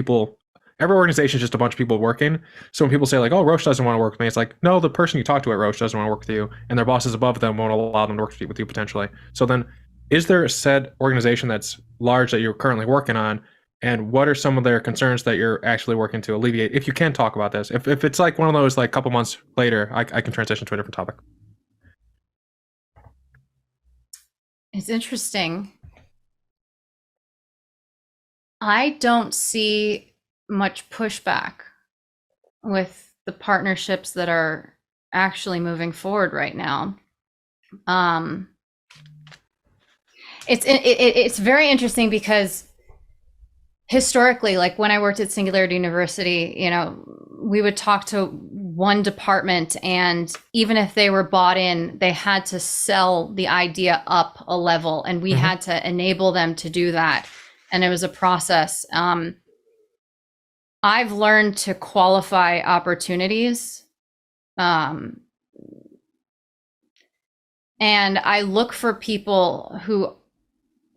every organization is just a bunch of people working. So when people say oh, Roche doesn't want to work with me, it's no, the person you talk to at Roche doesn't want to work with you, and their bosses above them won't allow them to work with you potentially. So then, is there a said organization that's large that you're currently working on, and what are some of their concerns that you're actually working to alleviate? If you can talk about this, if it's one of those couple months later, I can transition to a different topic. It's interesting. I don't see much pushback with the partnerships that are actually moving forward right now. It's very interesting because historically, when I worked at Singularity University, we would talk to one department, and even if they were bought in, they had to sell the idea up a level, and we had to enable them to do that. And it was a process. I've learned to qualify opportunities. And I look for people who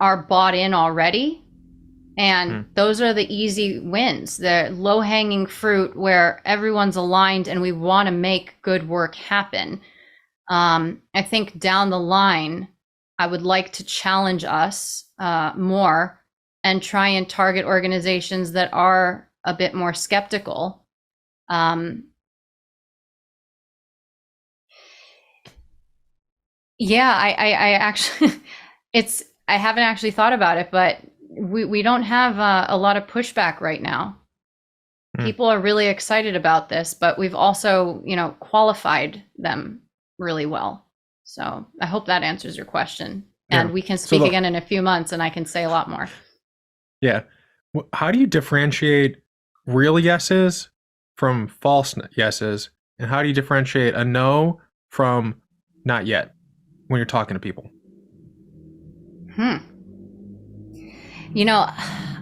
are bought in already. And those are the easy wins, the low-hanging fruit where everyone's aligned and we want to make good work happen. I think down the line, I would like to challenge us more and try and target organizations that are a bit more skeptical. Yeah, I actually, I haven't actually thought about it, but we don't have a lot of pushback right now. People are really excited about this, but we've also, qualified them really well. So I hope that answers your question. And we can speak again in a few months and I can say a lot more. Yeah. How do you differentiate real yeses from false yeses? And how do you differentiate a no from not yet when you're talking to people? You know,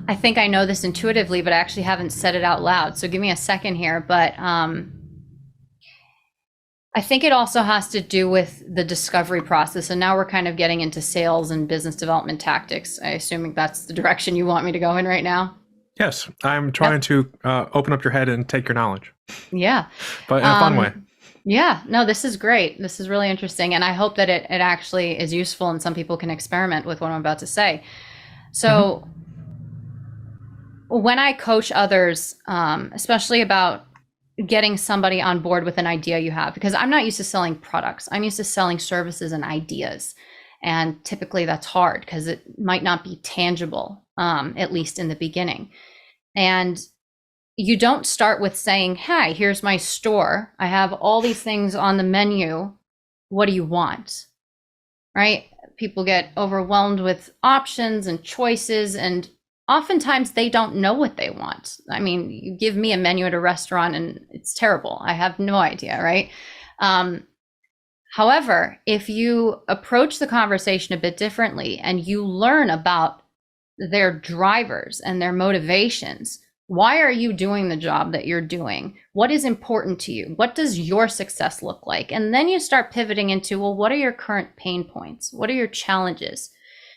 I think I know this intuitively, but I actually haven't said it out loud. So give me a second here. But I think it also has to do with the discovery process. And now we're kind of getting into sales and business development tactics. I assuming that's the direction you want me to go in right now. Yes, I'm trying to open up your head and take your knowledge. Yeah. But in a fun way. Yeah, no, this is great. This is really interesting. And I hope that it actually is useful and some people can experiment with what I'm about to say. So when I coach others, especially about getting somebody on board with an idea you have, because I'm not used to selling products. I'm used to selling services and ideas. And typically that's hard because it might not be tangible, at least in the beginning. And you don't start with saying, hey, here's my store. I have all these things on the menu. What do you want? Right? People get overwhelmed with options and choices, and oftentimes they don't know what they want. I mean, you give me a menu at a restaurant and it's terrible. I have no idea, right? However, if you approach the conversation a bit differently and you learn about their drivers and their motivations, why are you doing the job that you're doing? What is important to you? What does your success look like? And then you start pivoting into, well, what are your current pain points? What are your challenges?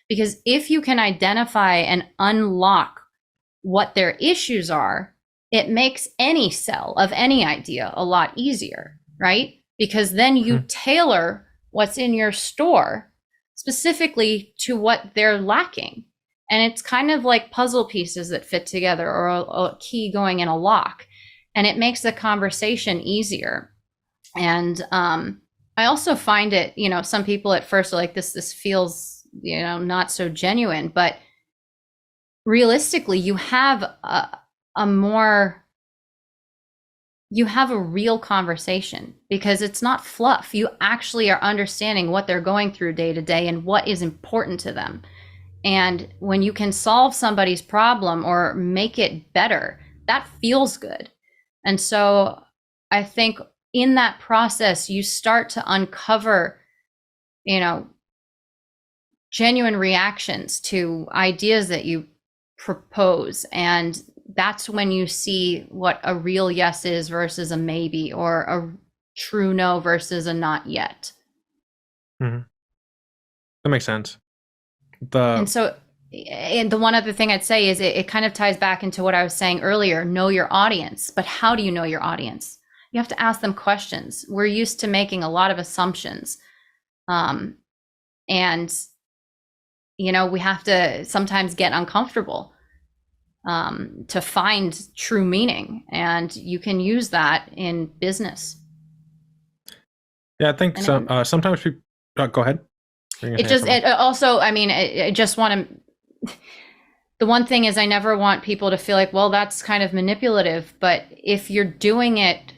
Because if you can identify and unlock what their issues are, it makes any sell of any idea a lot easier, right? Because then you tailor what's in your store specifically to what they're lacking. And it's kind of like puzzle pieces that fit together, or a key going in a lock. And it makes the conversation easier. And I also find it, some people at first are like, this feels, not so genuine. But realistically, you have a real conversation, because it's not fluff. You actually are understanding what they're going through day to day and what is important to them. And when you can solve somebody's problem or make it better, that feels good. And so I think in that process, you start to uncover, genuine reactions to ideas that you propose. And that's when you see what a real yes is versus a maybe, or a true no versus a not yet. That makes sense. And the one other thing I'd say is it kind of ties back into what I was saying earlier, know your audience. But how do you know your audience? You have to ask them questions. We're used to making a lot of assumptions. And, we have to sometimes get uncomfortable to find true meaning. And you can use that in business. Yeah, I think sometimes people, go ahead. I just want to, the one thing is I never want people to feel like, well, that's kind of manipulative. But if you're doing it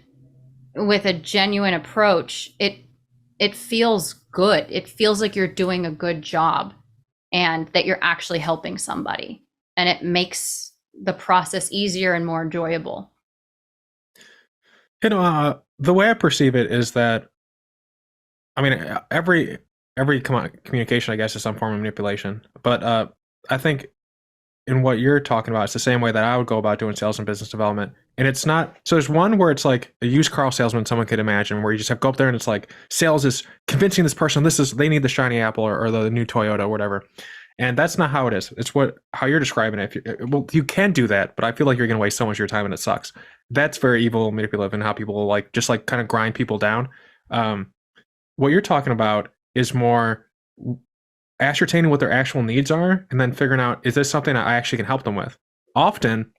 with a genuine approach, it feels good. It feels like you're doing a good job and that you're actually helping somebody. And it makes the process easier and more enjoyable. The way I perceive it is that, every communication, I guess, is some form of manipulation. But I think in what you're talking about, it's the same way that I would go about doing sales and business development. And it's not, so there's one where it's like a used car salesman someone could imagine, where you just have to go up there and it's like, sales is convincing this person they need the shiny apple or the new Toyota or whatever. And that's not how it is. It's how you're describing it. You can do that, but I feel like you're going to waste so much of your time and it sucks. That's very evil, manipulative, and how people just kind of grind people down. What you're talking about is more ascertaining what their actual needs are and then figuring out, is this something that I actually can help them with? Often,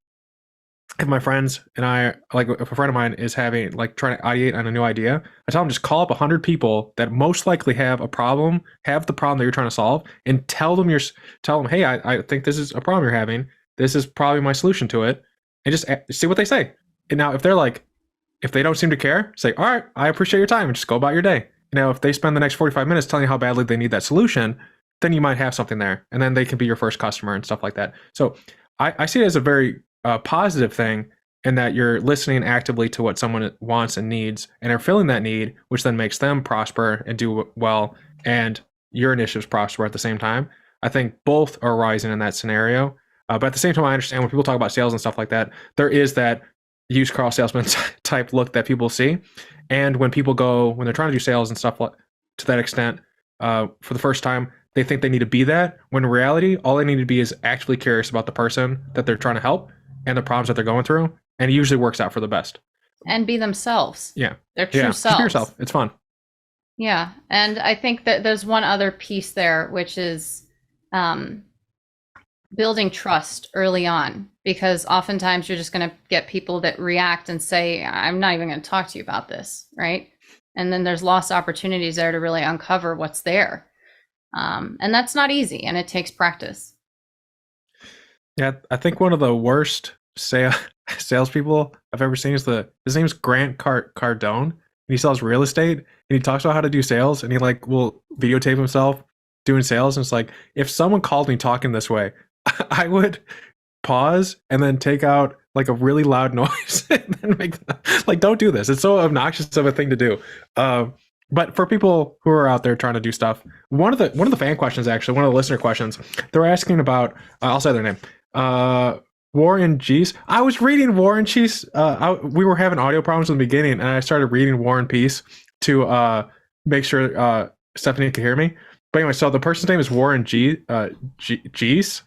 if my friends and I, if a friend of mine is having, trying to ideate on a new idea, I tell them just call up 100 people that most likely have the problem that you're trying to solve, and tell them, hey, I think this is a problem you're having. This is probably my solution to it. And just see what they say. And now if they don't seem to care, say, all right, I appreciate your time, and just go about your day. If they spend the next 45 minutes telling you how badly they need that solution, then you might have something there, and then they can be your first customer and stuff like that. So I see it as a very positive thing, and that you're listening actively to what someone wants and needs, and are filling that need, which then makes them prosper and do well, and your initiatives prosper at the same time. I think both are rising in that scenario. But at the same time, I understand when people talk about sales and stuff like that, there is that used car salesman type look that people see. And when people when they're trying to do sales and stuff to that extent, for the first time, they think they need to be that, when in reality, all they need to be is actually curious about the person that they're trying to help and the problems that they're going through. And it usually works out for the best. And be themselves. Yeah. Their true selves. Be yourself. It's fun. Yeah. And I think that there's one other piece there, which is building trust early on, because oftentimes you're just going to get people that react and say, I'm not even going to talk to you about this, right? And then there's lost opportunities there to really uncover what's there. And that's not easy, and it takes practice. Yeah, I think one of the worst salespeople I've ever seen is his name's Grant Cardone, and he sells real estate, and he talks about how to do sales, and he will videotape himself doing sales, and it's like, if someone called me talking this way, I would pause and then take out a really loud noise and then don't do this. It's so obnoxious of a thing to do. But for people who are out there trying to do stuff, one of the fan questions, actually, one of the listener questions, they're asking about, I'll say their name, WarAndGeese. I was reading WarAndGeese. We were having audio problems in the beginning, and I started reading War and Peace to make sure Stephanie could hear me. But anyway, so the person's name is WarAndGeese.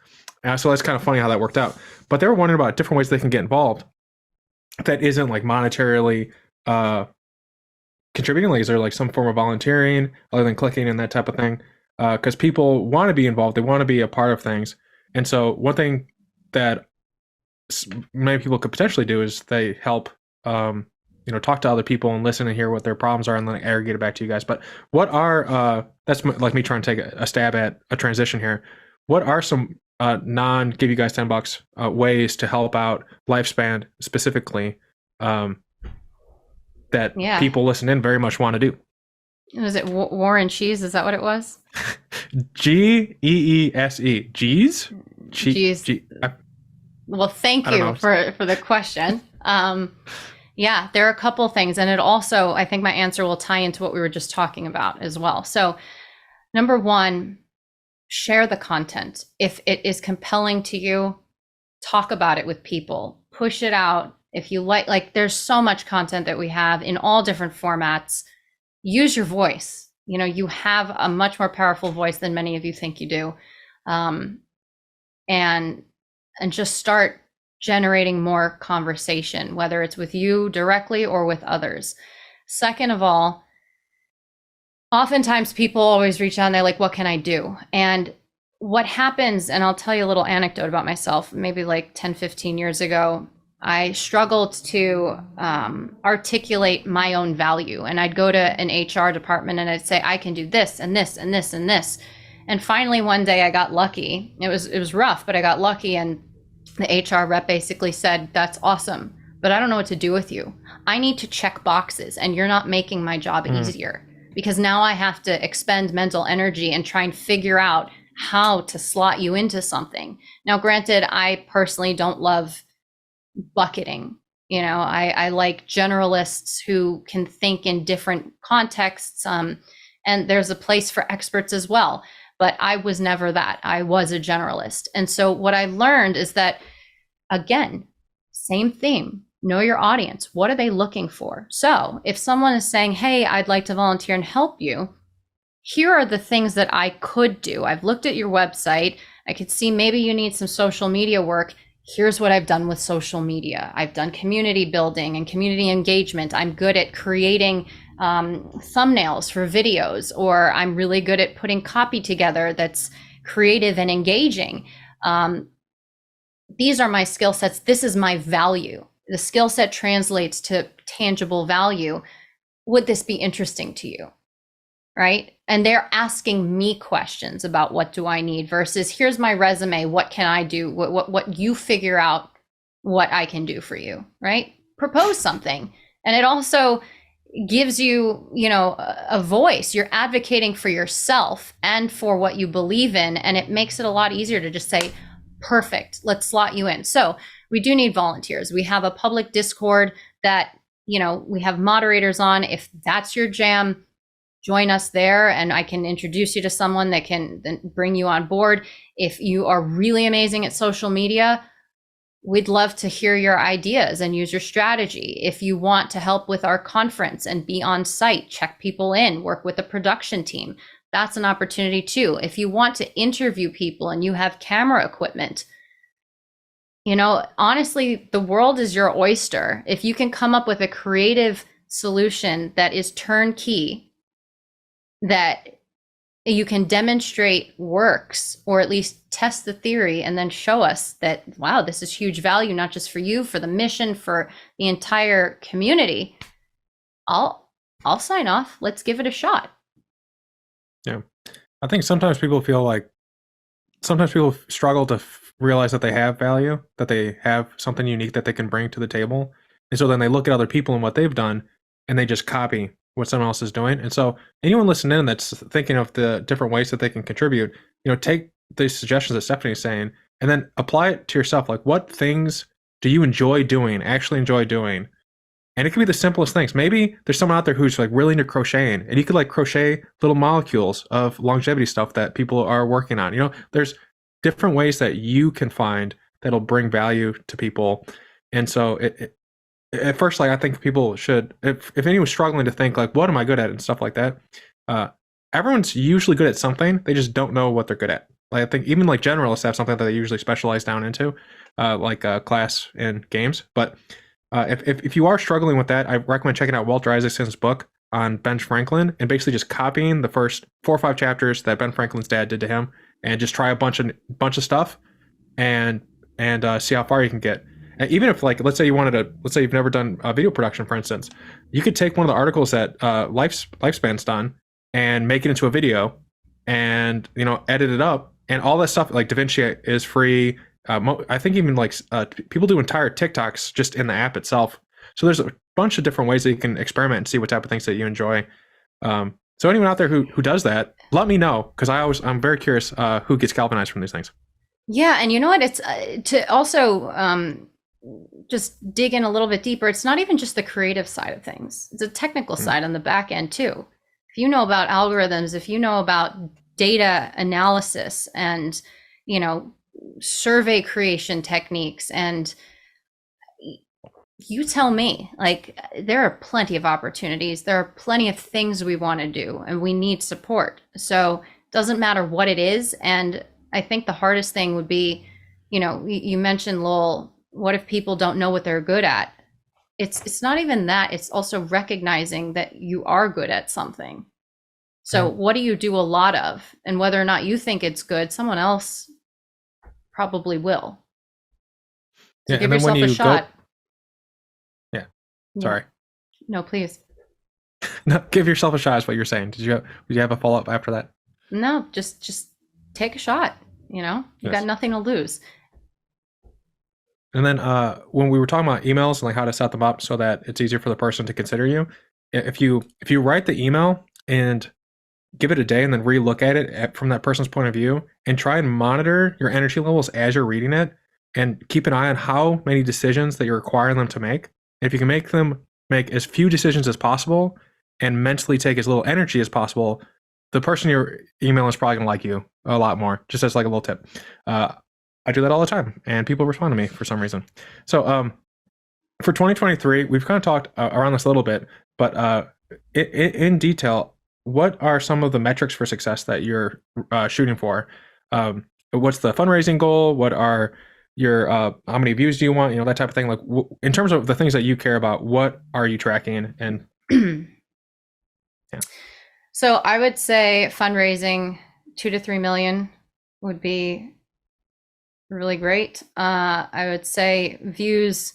So that's kind of funny how that worked out. But they were wondering about different ways they can get involved that isn't monetarily contributing. Is there some form of volunteering other than clicking and that type of thing? Because people want to be involved, they want to be a part of things. And so one thing that many people could potentially do is they help talk to other people and listen and hear what their problems are, and then aggregate it back to you guys. But what are that's like me trying to take a stab at a transition here. What are some give you guys $10 ways to help out Lifespan specifically that people listen in very much want to do? Was it WarAndGeese? Is that what it was? Geese. Geese. Well, thank you for the question. Yeah, there are a couple things, and it also, I think my answer will tie into what we were just talking about as well. So, number one, share the content. If it is compelling to you, talk about it with people, push it out. If you there's so much content that we have in all different formats. Use your voice. You have a much more powerful voice than many of you think you do. And just start generating more conversation, whether it's with you directly or with others. Second of all, oftentimes people always reach out and they're like, what can I do? And what happens, and I'll tell you a little anecdote about myself, maybe 10, 15 years ago, I struggled to articulate my own value. And I'd go to an HR department and I'd say, I can do this and this and this and this. And finally, one day I got lucky. It was rough, but I got lucky. And the HR rep basically said, that's awesome, but I don't know what to do with you. I need to check boxes, and you're not making my job easier, because now I have to expend mental energy and try and figure out how to slot you into something. Now, granted, I personally don't love bucketing. I like generalists who can think in different contexts. And there's a place for experts as well. But I was never that. I was a generalist. And so what I learned is that, again, same theme, know your audience. What are they looking for? So if someone is saying, hey, I'd like to volunteer and help you, here are the things that I could do. I've looked at your website. I could see maybe you need some social media work. Here's what I've done with social media. I've done community building and community engagement. I'm good at creating thumbnails for videos, or I'm really good at putting copy together that's creative and engaging. These are my skill sets. This is my value. The skill set translates to tangible value. Would this be interesting to you? Right? And they're asking me questions about what do I need versus here's my resume. What can I do? What you figure out what I can do for you, right? Propose something. And it also gives you, a voice. You're advocating for yourself and for what you believe in. And it makes it a lot easier to just say, perfect, let's slot you in. So we do need volunteers. We have a public Discord that, we have moderators on. If that's your jam, join us there, and I can introduce you to someone that can then bring you on board. If you are really amazing at social media, we'd love to hear your ideas and use your strategy. If you want to help with our conference and be on site, check people in, work with the production team, that's an opportunity too. If you want to interview people and you have camera equipment, honestly, the world is your oyster. If you can come up with a creative solution that is turnkey, that you can demonstrate works, or at least test the theory and then show us that, wow, this is huge value, not just for you, for the mission, for the entire community, I'll sign off. Let's give it a shot. Yeah. I think sometimes people struggle to realize that they have value, that they have something unique that they can bring to the table. And so then they look at other people and what they've done, and they just copy what someone else is doing. And so anyone listening in that's thinking of the different ways that they can contribute, take these suggestions that Stephanie's saying, and then apply it to yourself. Like, what things do you actually enjoy doing? And it could be the simplest things. Maybe there's someone out there who's like really into crocheting, and you could like crochet little molecules of longevity stuff that people are working on. There's different ways that you can find that'll bring value to people. And so at first, I think people should, if anyone's struggling to think like, what am I good at and stuff like that, everyone's usually good at something. They just don't know what they're good at. I think even like generalists have something that they usually specialize down into, like class and games. But if you are struggling with that, I recommend checking out Walter Isaacson's book on Ben Franklin, and basically just copying the first 4 or 5 chapters that Ben Franklin's dad did to him, and just try a bunch of stuff and see how far you can get. And even if, like, let's say you've never done video production, for instance, you could take one of the articles that Lifespan's done and make it into a video, and edit it up, and all that stuff. Like DaVinci is free. I think even like people do entire TikToks just in the app itself. So there's a bunch of different ways that you can experiment and see what type of things that you enjoy. So anyone out there who does that, let me know, because I'm very curious who gets galvanized from these things. Yeah, and you know what? It's to also just dig in a little bit deeper. It's not even just the creative side of things. It's a technical side on the back end too. If you know about algorithms, if you know about data analysis and survey creation techniques, and you tell me, like, there are plenty of opportunities, there are plenty of things we want to do, and we need support. So it doesn't matter what it is. And I think the hardest thing would be, you mentioned, Lowell, what if people don't know what they're good at? It's not even that, it's also recognizing that you are good at something. So what do you do a lot of? And whether or not you think it's good, someone else probably will. So give yourself a shot. Sorry. No, please. No, give yourself a shot is what you're saying. Did you have a follow-up after that? No, just take a shot. You got nothing to lose. And then when we were talking about emails and like how to set them up so that it's easier for the person to consider you, if you write the email and give it a day and then re-look at it from that person's point of view, and try and monitor your energy levels as you're reading it, and keep an eye on how many decisions that you're requiring them to make. If you can make them make as few decisions as possible and mentally take as little energy as possible, the person you're emailing is probably going to like you a lot more, just as like a little tip. I do that all the time, and people respond to me for some reason. So for 2023, we've kind of talked around this a little bit, but in detail, what are some of the metrics for success that you're shooting for? What's the fundraising goal? What are your how many views do you want? That type of thing. Like in terms of the things that you care about, what are you tracking? And yeah. So I would say fundraising 2 to 3 million would be really great. I would say views,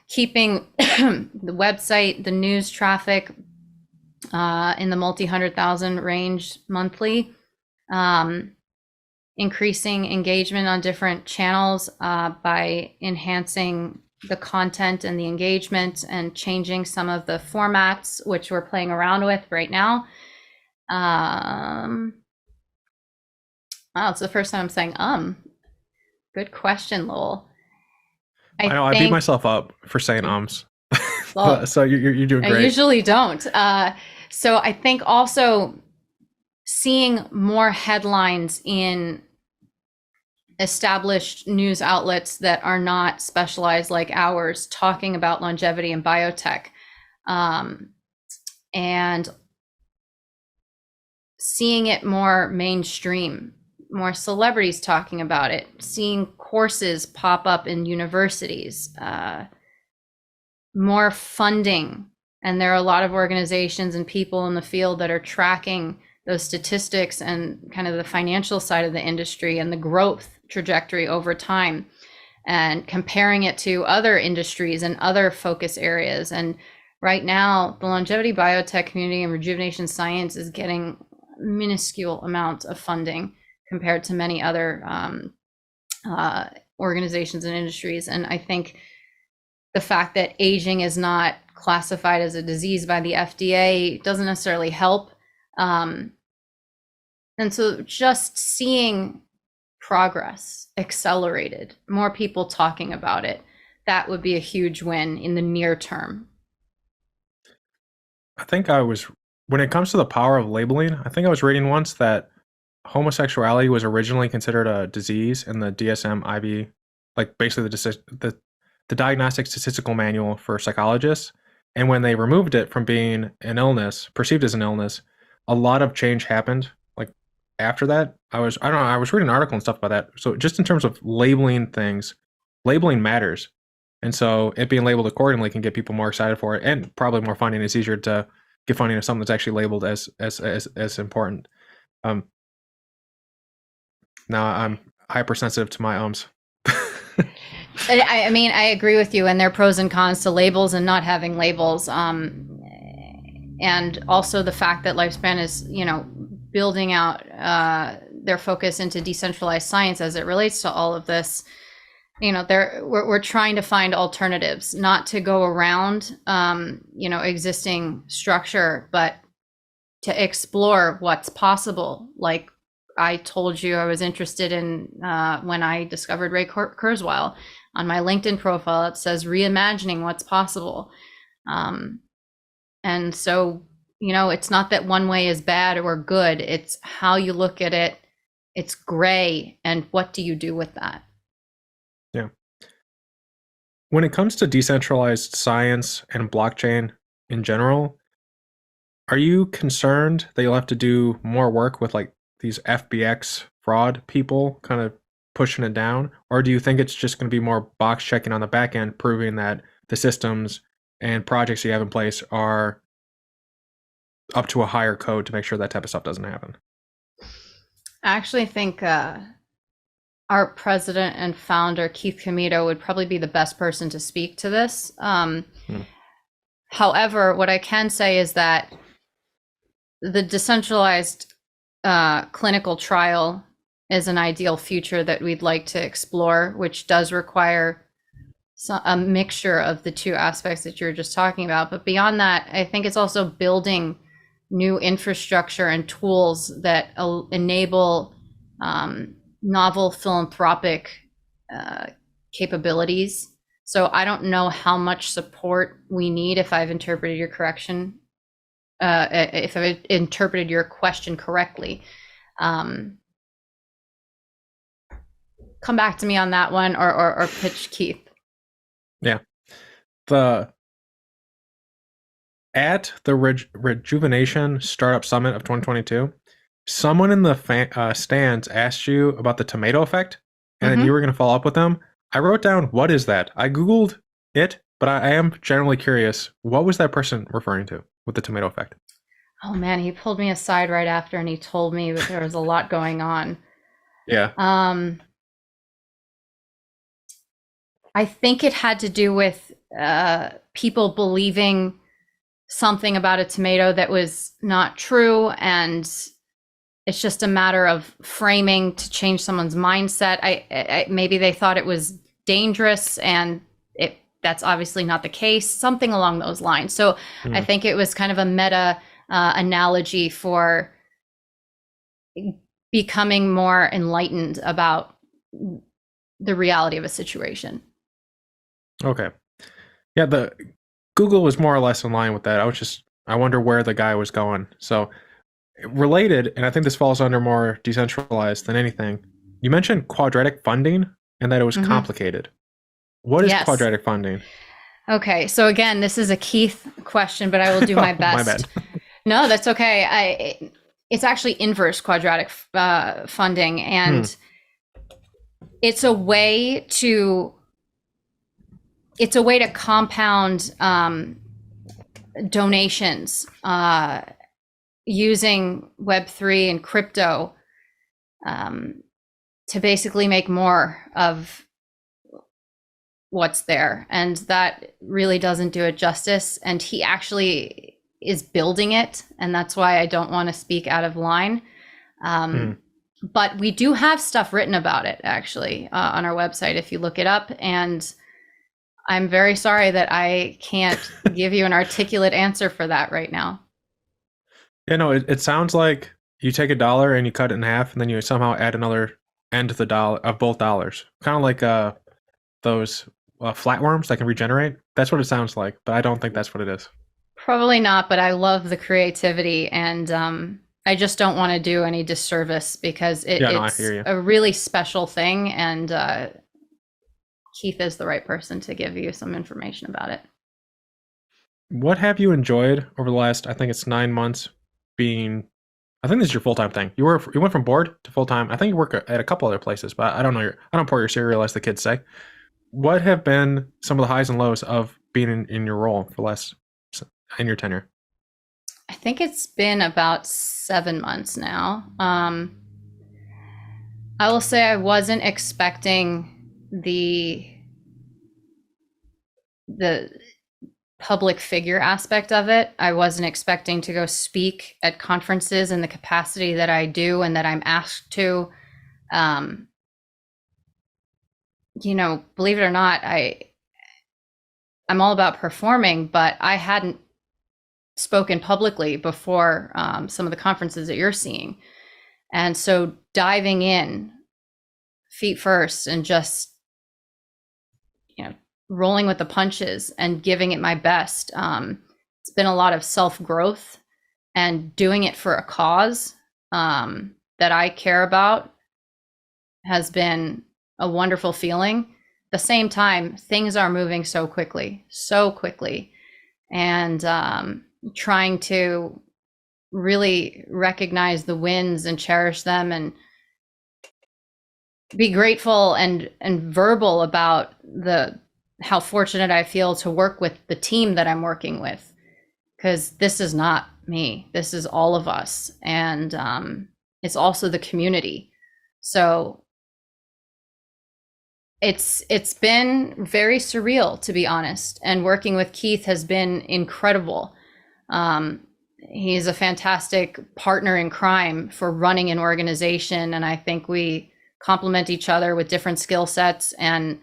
keeping the website, the news traffic in the multi-100,000 range monthly, increasing engagement on different channels by enhancing the content and the engagement and changing some of the formats, which we're playing around with right now. Wow, it's the first time I'm saying Good question, Lowell. I know I beat myself up for saying Well, so you're doing I great. usually don't. So I think also seeing more headlines in established news outlets that are not specialized like ours talking about longevity and biotech, and seeing it more mainstream, more celebrities talking about it, seeing courses pop up in universities, more funding. And there are a lot of organizations and people in the field that are tracking those statistics and kind of the financial side of the industry and the growth trajectory over time, and comparing it to other industries and other focus areas. And right now, the longevity biotech community and rejuvenation science is getting minuscule amounts of funding compared to many other organizations and industries. And I think the fact that aging is not classified as a disease by the FDA doesn't necessarily help. And so just seeing progress accelerated, more people talking about it, that would be a huge win in the near term. I think when it comes to the power of labeling, I think I was reading once that homosexuality was originally considered a disease in the DSM-IV, like basically the Diagnostic Statistical Manual for psychologists. And when they removed it from being an illness, perceived as an illness, a lot of change happened. Like after that, I was reading an article and stuff about that. So just in terms of labeling things, labeling matters. And so it being labeled accordingly can get people more excited for it, and probably more funding. It's easier to get funding of something that's actually labeled as important. Now I'm hypersensitive to my ums. I mean, I agree with you, and there are pros and cons to labels and not having labels. And also the fact that Lifespan is, building out their focus into decentralized science as it relates to all of this. We're trying to find alternatives, not to go around, existing structure, but to explore what's possible. Like I told you, I was interested in when I discovered Ray Kurzweil. On my LinkedIn profile, it says reimagining what's possible. And so, it's not that one way is bad or good. It's how you look at it. It's gray. And what do you do with that? Yeah. When it comes to decentralized science and blockchain in general, are you concerned that you'll have to do more work with like these FBX fraud people kind of pushing it down? Or do you think it's just going to be more box checking on the back end, proving that the systems and projects you have in place are up to a higher code to make sure that type of stuff doesn't happen? I actually think our president and founder, Keith Comito, would probably be the best person to speak to this. However, what I can say is that the decentralized clinical trial is an ideal future that we'd like to explore, which does require a mixture of the two aspects that you're just talking about. But beyond that, I think it's also building new infrastructure and tools that enable novel philanthropic capabilities. So I don't know how much support we need, if I've interpreted your if I've interpreted your question correctly. Come back to me on that one, or pitch Keith. Yeah. At the Rejuvenation Startup Summit of 2022, someone in the stands asked you about the tomato effect, and then you were going to follow up with them. I wrote down, what is that? I Googled it, but I am generally curious. What was that person referring to with the tomato effect? Oh man, he pulled me aside right after and he told me that there was a lot going on. Yeah. I think it had to do with people believing something about a tomato that was not true, and it's just a matter of framing to change someone's mindset. I maybe they thought it was dangerous, and that's obviously not the case, something along those lines. So I think it was kind of a meta analogy for becoming more enlightened about the reality of a situation. Okay. Yeah, the Google was more or less in line with that. I wonder where the guy was going. So related, and I think this falls under more decentralized than anything. You mentioned quadratic funding and that it was complicated. What is Yes. quadratic funding? Okay, so again, this is a Keith question, but I will do my best. My bad. No, that's okay. It's actually inverse quadratic funding, and it's a way to compound donations using Web3 and crypto to basically make more of what's there. And that really doesn't do it justice. And he actually is building it. And that's why I don't want to speak out of line. But we do have stuff written about it, actually, on our website, if you look it up. And I'm very sorry that I can't give you an articulate answer for that right now. Yeah, no, it sounds like you take $1 and you cut it in half, and then you somehow add another end to the dollar of both dollars. Kind of like those flatworms that can regenerate. That's what it sounds like, but I don't think that's what it is. Probably not, but I love the creativity, and I just don't want to do any disservice because it's a really special thing, and Keith is the right person to give you some information about it. What have you enjoyed over the last, I think it's 9 months, I think this is your full-time thing. You went from board to full-time. I think you work at a couple other places, but I don't know. I don't pour your cereal, as the kids say. What have been some of the highs and lows of being in your role in your tenure? I think it's been about 7 months now. I will say I wasn't expecting the public figure aspect of it. I wasn't expecting to go speak at conferences in the capacity that I do and that I'm asked to. Believe it or not, I'm all about performing, but I hadn't spoken publicly before some of the conferences that you're seeing. And so diving in feet first and just, rolling with the punches and giving it my best. It's been a lot of self-growth and doing it for a cause that I care about has been a wonderful feeling. At the same time, things are moving so quickly, and trying to really recognize the wins and cherish them and be grateful and verbal about how fortunate I feel to work with the team that I'm working with, because this is not me. This is all of us. And it's also the community. So it's been very surreal, to be honest. And working with Keith has been incredible. He's a fantastic partner in crime for running an organization. And I think we complement each other with different skill sets, and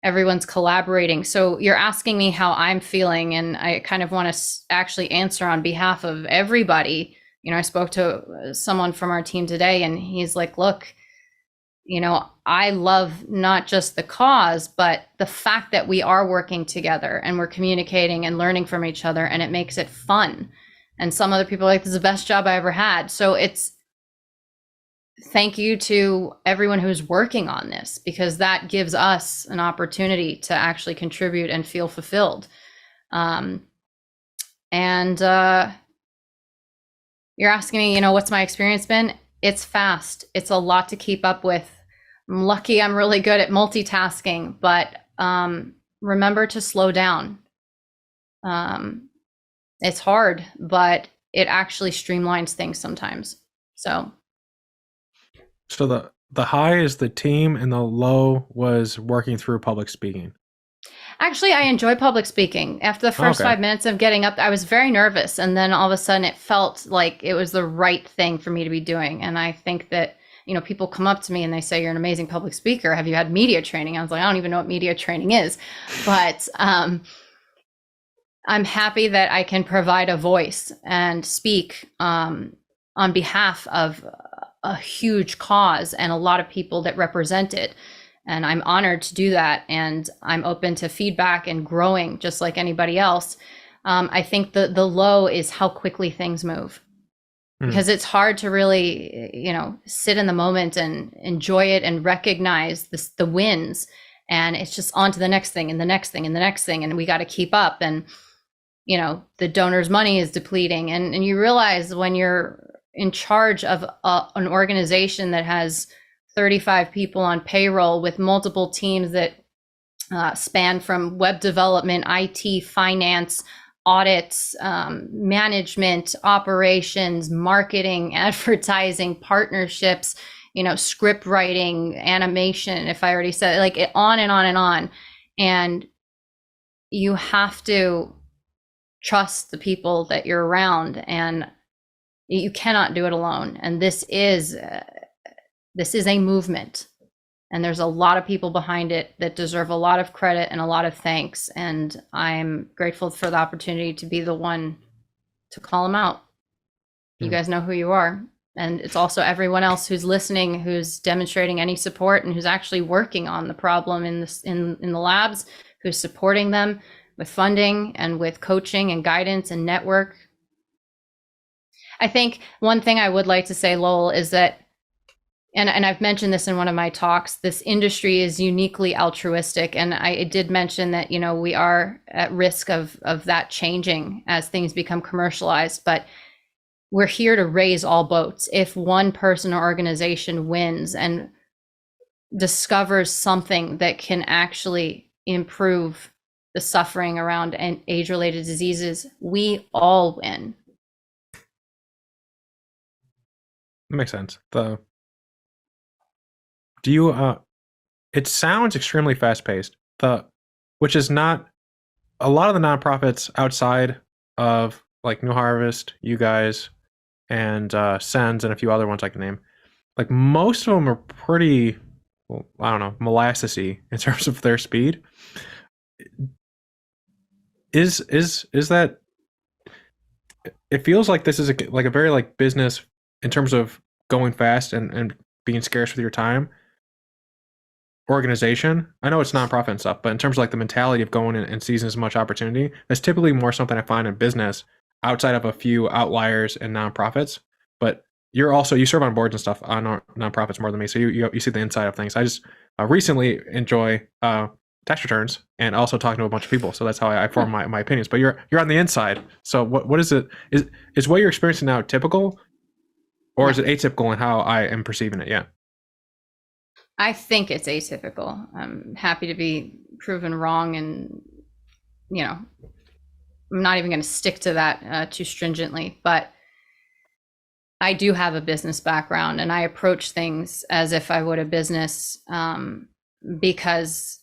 everyone's collaborating. So you're asking me how I'm feeling, and I kind of want to actually answer on behalf of everybody. I spoke to someone from our team today, and he's like, look, I love not just the cause, but the fact that we are working together and we're communicating and learning from each other, and it makes it fun. And some other people are like, this is the best job I ever had. So it's thank you to everyone who's working on this, because that gives us an opportunity to actually contribute and feel fulfilled. And you're asking me, what's my experience been? It's fast. It's a lot to keep up with. I'm lucky I'm really good at multitasking, but remember to slow down. It's hard, but it actually streamlines things sometimes. So the high is the team, and the low was working through public speaking. Actually, I enjoy public speaking. After the first 5 minutes of getting up, I was very nervous. And then all of a sudden it felt like it was the right thing for me to be doing. And I think that, people come up to me and they say, you're an amazing public speaker. Have you had media training? I was like, I don't even know what media training is. But I'm happy that I can provide a voice and speak on behalf of a huge cause and a lot of people that represent it. And I'm honored to do that. And I'm open to feedback and growing just like anybody else. I think the low is how quickly things move, because it's hard to really, sit in the moment and enjoy it and recognize the wins. And it's just on to the next thing and the next thing and the next thing. And we got to keep up. And, the donor's money is depleting. And you realize when you're in charge of an organization that has 35 people on payroll with multiple teams that span from web development, IT, finance, audits, management, operations, marketing, advertising, partnerships, script writing, animation, if I already said it, like it, on and on and on. And you have to trust the people that you're around, and you cannot do it alone. And this is a movement, and there's a lot of people behind it that deserve a lot of credit and a lot of thanks. And I'm grateful for the opportunity to be the one to call them out. You guys know who you are. And it's also everyone else who's listening, who's demonstrating any support, and who's actually working on the problem in the labs, who's supporting them with funding and with coaching and guidance and network. I think one thing I would like to say, Lowell, is that, and I've mentioned this in one of my talks, this industry is uniquely altruistic. And I did mention that, we are at risk of that changing as things become commercialized, but we're here to raise all boats. If one person or organization wins and discovers something that can actually improve the suffering around age-related diseases, we all win. That makes sense. It sounds extremely fast-paced, which is not a lot of the nonprofits outside of like New Harvest, you guys, and Sens, and a few other ones I can name. Like most of them are pretty, well, I don't know, molassesy in terms of their speed. Is that? It feels like this is a very like business in terms of going fast and being scarce with your time. Organization. I know it's nonprofit and stuff, but in terms of like the mentality of going and seizing as much opportunity, that's typically more something I find in business outside of a few outliers and nonprofits. But you serve on boards and stuff on nonprofits more than me, so you see the inside of things. I just recently enjoy tax returns and also talking to a bunch of people, so that's how I form my opinions. But you're on the inside, so what is it? Is what you're experiencing now typical, or is it atypical in how I am perceiving it? Yeah. I think it's atypical. I'm happy to be proven wrong, and I'm not even going to stick to that too stringently. But I do have a business background, and I approach things as if I would a business, because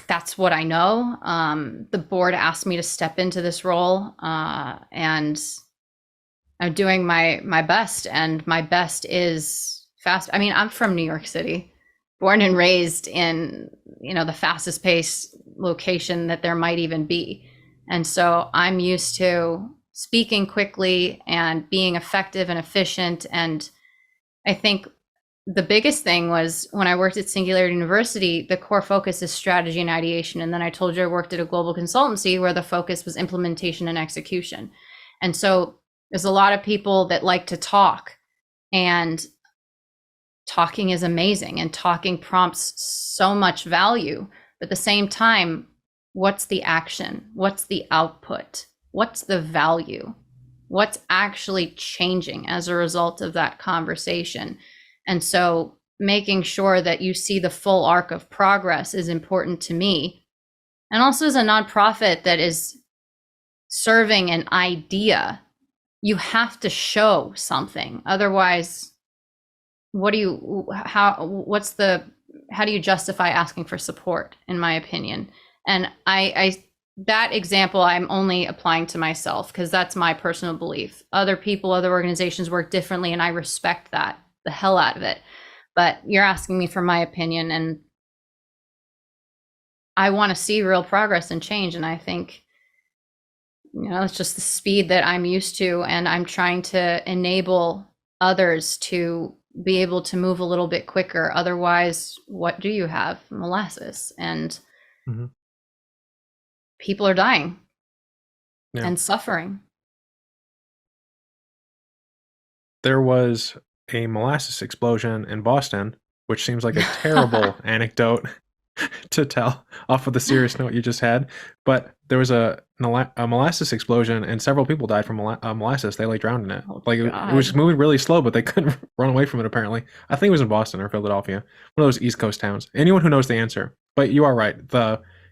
that's what I know. The board asked me to step into this role, and I'm doing my best, and my best is fast. I mean, I'm from New York City, born and raised in, the fastest paced location that there might even be. And so I'm used to speaking quickly and being effective and efficient. And I think the biggest thing was when I worked at Singularity University, the core focus is strategy and ideation. And then I told you I worked at a global consultancy where the focus was implementation and execution. And so there's a lot of people that like to talk, and talking is amazing, and talking prompts so much value. But at the same time, what's the action? What's the output? What's the value? What's actually changing as a result of that conversation? And so making sure that you see the full arc of progress is important to me. And also, as a nonprofit that is serving an idea, you have to show something. Otherwise, how do you justify asking for support, in my opinion? And that example, I'm only applying to myself because that's my personal belief. Other people, other organizations work differently, and I respect that, the hell out of it. But you're asking me for my opinion, and I want to see real progress and change. And I think, it's just the speed that I'm used to, and I'm trying to enable others to be able to move a little bit quicker. Otherwise, what do you have? Molasses. And people are dying and suffering. There was a molasses explosion in Boston, which seems like a terrible anecdote to tell off of the serious note you just had. But there was a molasses explosion, and several people died from molasses. They like drowned in it. It was moving really slow, but they couldn't run away from it. Apparently, I think it was in Boston or Philadelphia, one of those East Coast towns. Anyone who knows the answer. But you are right.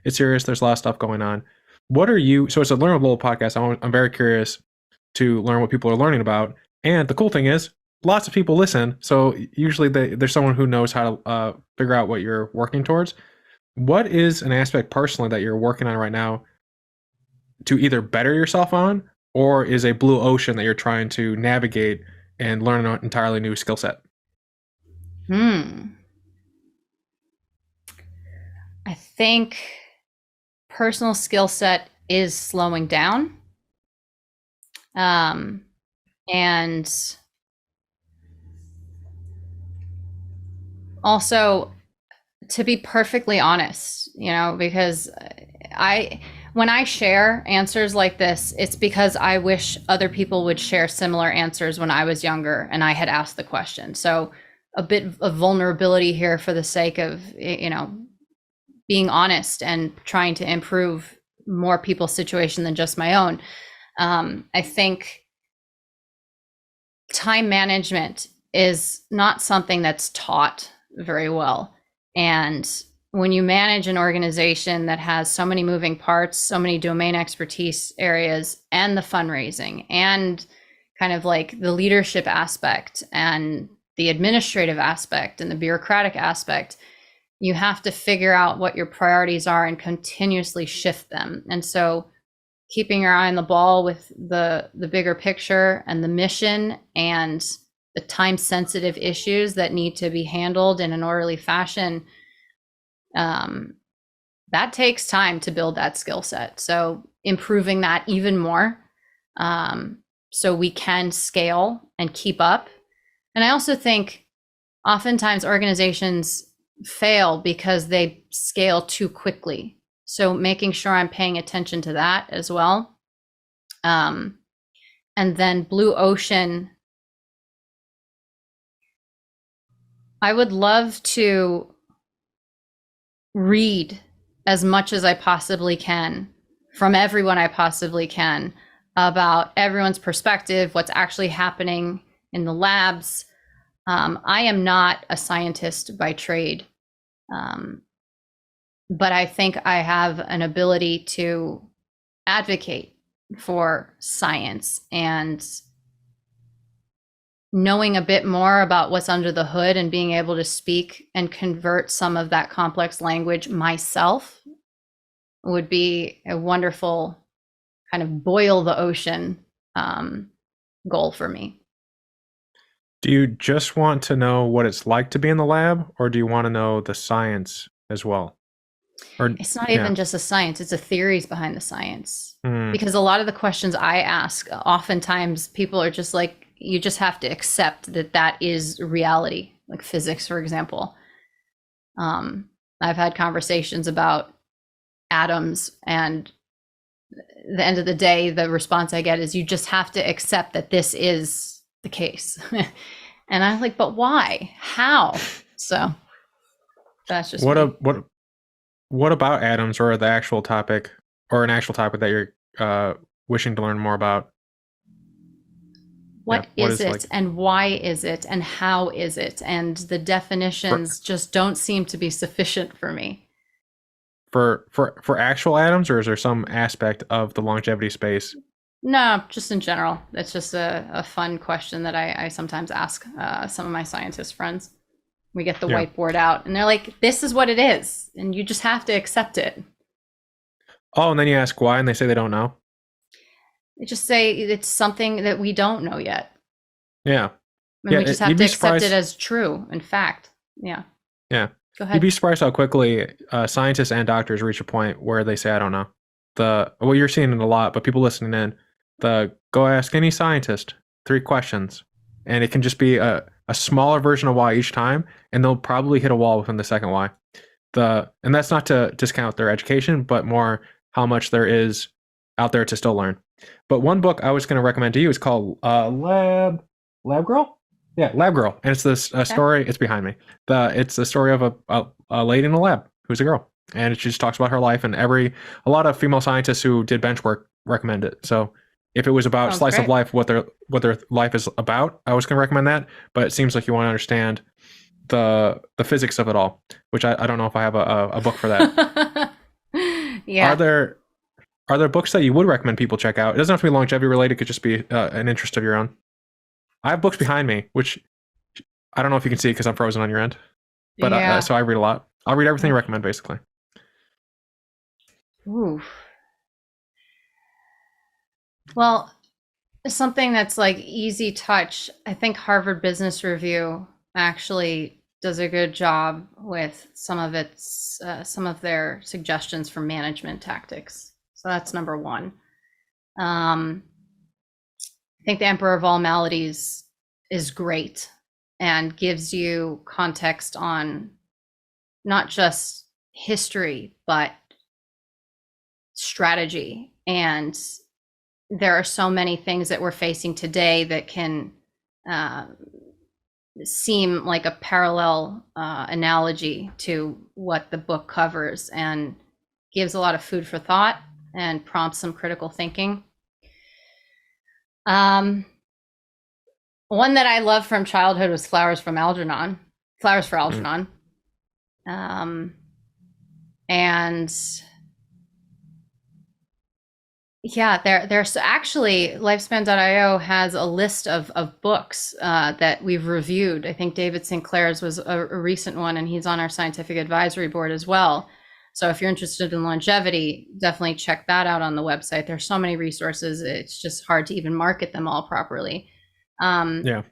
It's serious. There's a lot of stuff going on. What are you? So it's a Learn With Lowell podcast. I'm very curious to learn what people are learning about. And the cool thing is, lots of people listen. So usually there's someone who knows how to figure out what you're working towards. What is an aspect personally that you're working on right now to either better yourself on, or is a blue ocean that you're trying to navigate and learn an entirely new skill set? I think personal skill set is slowing down. And also, to be perfectly honest, because when I share answers like this, it's because I wish other people would share similar answers when I was younger and I had asked the question. So a bit of vulnerability here for the sake of, being honest and trying to improve more people's situation than just my own. I think time management is not something that's taught very well. And when you manage an organization that has so many moving parts, so many domain expertise areas, and the fundraising, and kind of like the leadership aspect, and the administrative aspect, and the bureaucratic aspect, you have to figure out what your priorities are and continuously shift them. And so keeping your eye on the ball with the bigger picture and the mission and the time-sensitive issues that need to be handled in an orderly fashion, that takes time to build that skill set. So improving that even more, so we can scale and keep up. And I also think oftentimes organizations fail because they scale too quickly. So making sure I'm paying attention to that as well. And then blue ocean, I would love to read as much as I possibly can from everyone I possibly can about everyone's perspective, what's actually happening in the labs. I am not a scientist by trade, but I think I have an ability to advocate for science, and knowing a bit more about what's under the hood and being able to speak and convert some of that complex language myself would be a wonderful kind of boil the ocean goal for me. Do you just want to know what it's like to be in the lab, or do you want to know the science as well? Or it's not even just the science, it's the theories behind the science. Because a lot of the questions I ask, oftentimes people are just like, you just have to accept that is reality, like physics, for example. I've had conversations about atoms, and at the end of the day, the response I get is, you just have to accept that this is the case. And I'm like, but why? How? So that's just what about atoms, or the actual topic, or an actual topic that you're wishing to learn more about? What is it, like, and why is it, and how is it? And the definitions just don't seem to be sufficient for me. For actual atoms, or is there some aspect of the longevity space? No, just in general. It's just a fun question that I sometimes ask some of my scientist friends. We get the whiteboard out, and they're like, this is what it is, and you just have to accept it. Oh, and then you ask why, and they say they don't know? They just say it's something that we don't know yet. Yeah. And we just have to accept it as true, in fact. Yeah. Yeah. Go ahead. You'd be surprised how quickly scientists and doctors reach a point where they say, I don't know. Well, you're seeing it a lot, but people listening in, go ask any scientist 3 questions. And it can just be a smaller version of why each time, and they'll probably hit a wall within the second why. And that's not to discount their education, but more how much there is out there to still learn. But one book I was going to recommend to you is called Lab Girl. Yeah, Lab Girl, and it's this story. It's behind me. It's the story of a lady in a lab who's a girl, and she just talks about her life. And a lot of female scientists who did bench work recommend it. So if it was about slice of life, what their life is about, I was going to recommend that. But it seems like you want to understand the physics of it all, which I don't know if I have a book for that. Yeah. Are there books that you would recommend people check out? It doesn't have to be longevity related. It could just be an interest of your own. I have books behind me, which I don't know if you can see because I'm frozen on your end. But so I read a lot. I'll read everything you recommend, basically. Ooh. Well, something that's like easy touch. I think Harvard Business Review actually does a good job with some of their suggestions for management tactics. So that's number one. I think The Emperor of All Maladies is great and gives you context on not just history, but strategy. And there are so many things that we're facing today that can seem like a parallel analogy to what the book covers, and gives a lot of food for thought and prompts some critical thinking. One that I loved from childhood was Flowers for Algernon. And yeah, there's actually Lifespan.io has a list of books that we've reviewed. I think David Sinclair's was a recent one, and he's on our scientific advisory board as well. So if you're interested in longevity, definitely check that out on the website. There's so many resources. It's just hard to even market them all properly. Yeah,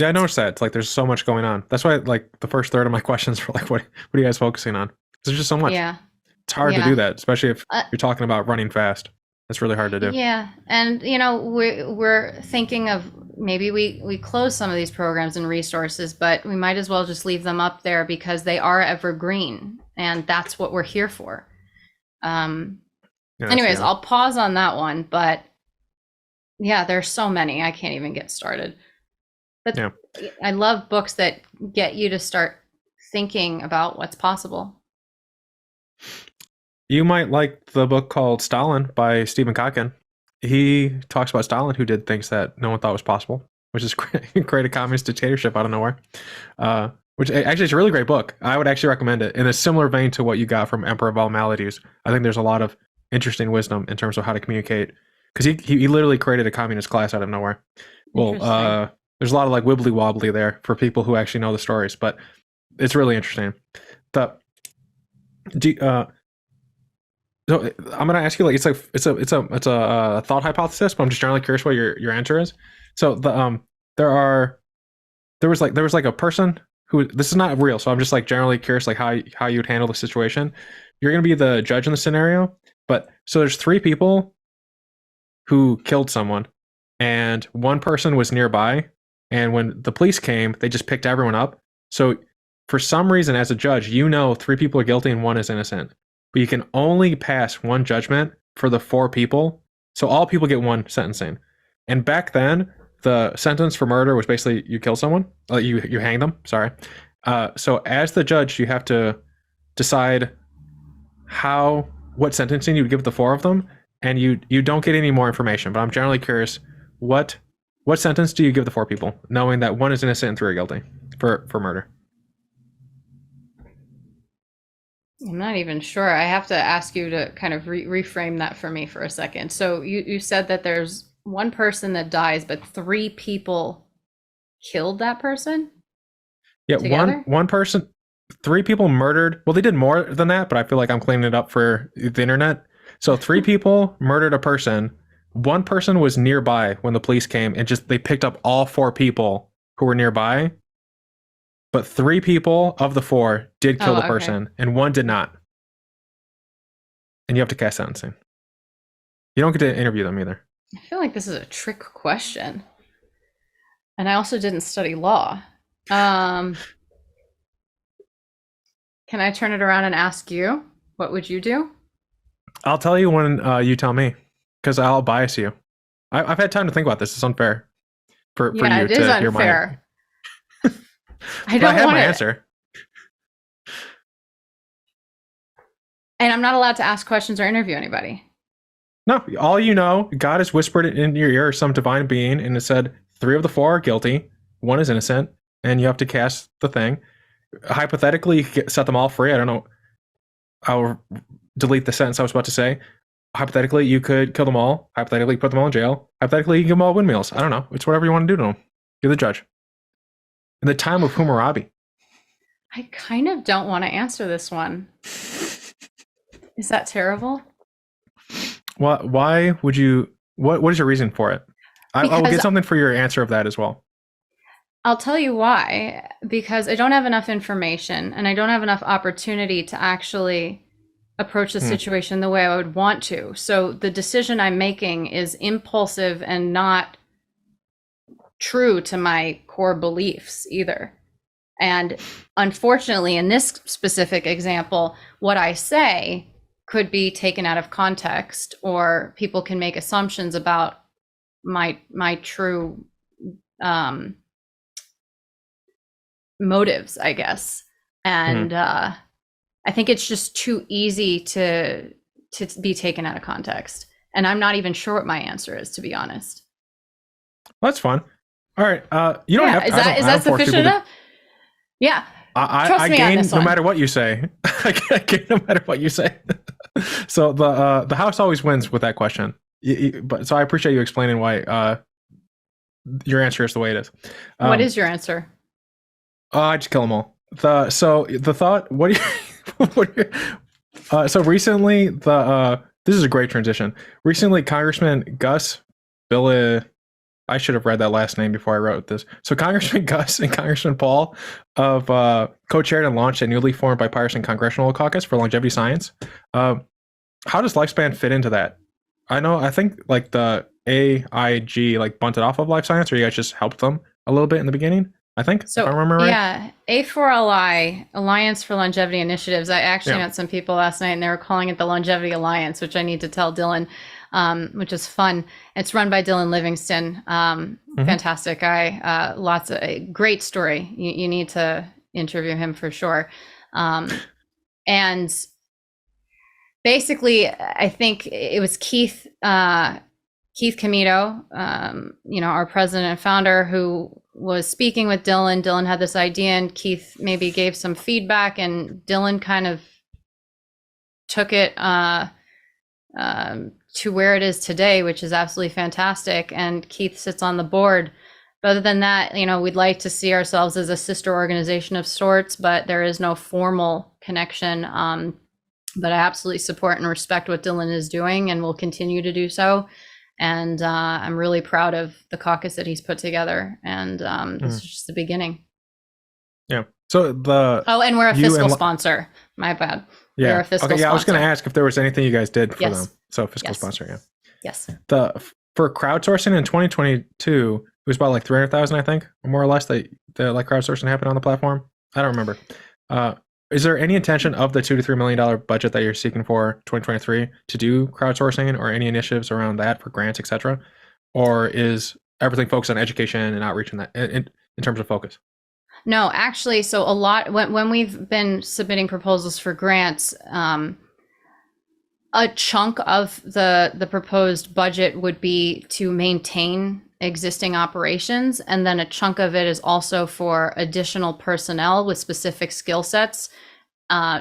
I noticed that. It's like there's so much going on. That's why like the first third of my questions were like, what are you guys focusing on? There's just so much. Yeah. It's hard to do that, especially if you're talking about running fast. It's really hard to do. Yeah. And, we're thinking of maybe we close some of these programs and resources, but we might as well just leave them up there because they are evergreen, and that's what we're here for. Anyways, I'll pause on that one, but yeah, there's so many. I can't even get started. But I love books that get you to start thinking about what's possible. You might like the book called Stalin by Stephen Kotkin. He talks about Stalin, who did things that no one thought was possible, which is create a communist dictatorship out of nowhere. Which actually is a really great book. I would actually recommend it in a similar vein to what you got from Emperor of All Maladies. I think there's a lot of interesting wisdom in terms of how to communicate, because he literally created a communist class out of nowhere. Well, there's a lot of like wibbly wobbly there for people who actually know the stories, but it's really interesting. So I'm gonna ask you, like, it's a thought hypothesis, but I'm just generally curious what your answer is. So there was like a person who, this is not real, so I'm just like generally curious, like how you would handle the situation. You're gonna be the judge in the scenario, but so there's 3 people who killed someone, and one person was nearby, and when the police came, they just picked everyone up. So for some reason, as a judge, 3 people are guilty and 1 is innocent, but you can only pass 1 judgment for the 4 people. So all people get 1 sentencing. And back then, the sentence for murder was basically you kill someone, you hang them. Sorry. So as the judge, you have to decide what sentencing you would give the 4 of them, and you don't get any more information. But I'm generally curious, what sentence do you give the 4 people, knowing that 1 is innocent and 3 are guilty for murder? I'm not even sure. I have to ask you to kind of reframe that for me for a second. So you said that there's 1 person that dies, but 3 people killed that person? Yeah, together? one person, 3 people murdered. Well, they did more than that, but I feel like I'm cleaning it up for the internet. So 3 people murdered a person. 1 person was nearby when the police came, and they picked up all 4 people who were nearby. But 3 people of the 4 did kill the person, and 1 did not. And you have to cast sentencing. You don't get to interview them either. I feel like this is a trick question. And I also didn't study law. Can I turn it around and ask you? What would you do? I'll tell you when you tell me, because I'll bias you. I've had time to think about this. It's unfair for Yeah, you it is to hear unfair. my. I But I don't have want my to. answer. And I'm not allowed to ask questions or interview anybody. No, all you know, God has whispered it in your ear, some divine being, and it said 3 of the 4 are guilty, 1 is innocent, and you have to cast the thing. Hypothetically, you could set them all free. I don't know. I'll delete the sentence I was about to say. Hypothetically, you could kill them all. Hypothetically, put them all in jail. Hypothetically, you can give them all windmills. I don't know. It's whatever you want to do to them. You're the judge. In the time of Hammurabi. I kind of don't want to answer this one. Is that terrible? Why would you? What is your reason for it? I will Because get something for your answer of that as well. I'll tell you why. Because I don't have enough information and I don't have enough opportunity to actually approach the situation the way I would want to. So the decision I'm making is impulsive and not true to my core beliefs either. And unfortunately, in this specific example, what I say could be taken out of context, or people can make assumptions about my true motives, I guess. And I think it's just too easy to be taken out of context. And I'm not even sure what my answer is, to be honest. Well, that's fun. All right. You don't have to. Is that sufficient enough? Yeah. I gain no matter what you say. I gain no matter what you say. So the house always wins with that question. But so I appreciate you explaining why your answer is the way it is. What is your answer? I just kill them all. So the thought. What do you? So recently, this is a great transition. Recently, Congressman Gus Bill. I should have read that last name before I wrote this. So Congressman Gus and Congressman Paul of co-chaired and launched a newly formed bipartisan congressional caucus for longevity science. How does lifespan fit into that? I think like the AIG like bunted off of life science, or you guys just helped them a little bit in the beginning. I think, so, if I remember right. Yeah, A4LI, Alliance for Longevity Initiatives. I actually met some people last night and they were calling it the Longevity Alliance, which I need to tell Dylan, which is fun. It's run by Dylan Livingston. Fantastic guy. Lots of great story. You need to interview him for sure. And basically, I think it was Keith Comito, our president and founder, who was speaking with Dylan. Dylan had this idea and Keith maybe gave some feedback, and Dylan kind of took it to where it is today, which is absolutely fantastic. And Keith sits on the board. But other than that, we'd like to see ourselves as a sister organization of sorts, but there is no formal connection. But I absolutely support and respect what Dylan is doing and will continue to do so. And I'm really proud of the caucus that he's put together. And this is just the beginning. Yeah. So and we're a fiscal sponsor. My bad. Yeah. We're a fiscal sponsor. I was going to ask if there was anything you guys did for Yes. them. So fiscal sponsor. Yeah. Yes. For crowdsourcing in 2022, it was about like 300,000, I think, more or less. That like crowdsourcing happened on the platform. I don't remember. Is there any intention of the $2 to $3 million budget that you're seeking for 2023 to do crowdsourcing or any initiatives around that for grants, etc., or is everything focused on education and outreach in that in terms of focus? No, actually, so a lot when we've been submitting proposals for grants, a chunk of the proposed budget would be to maintain existing operations, and then a chunk of it is also for additional personnel with specific skill sets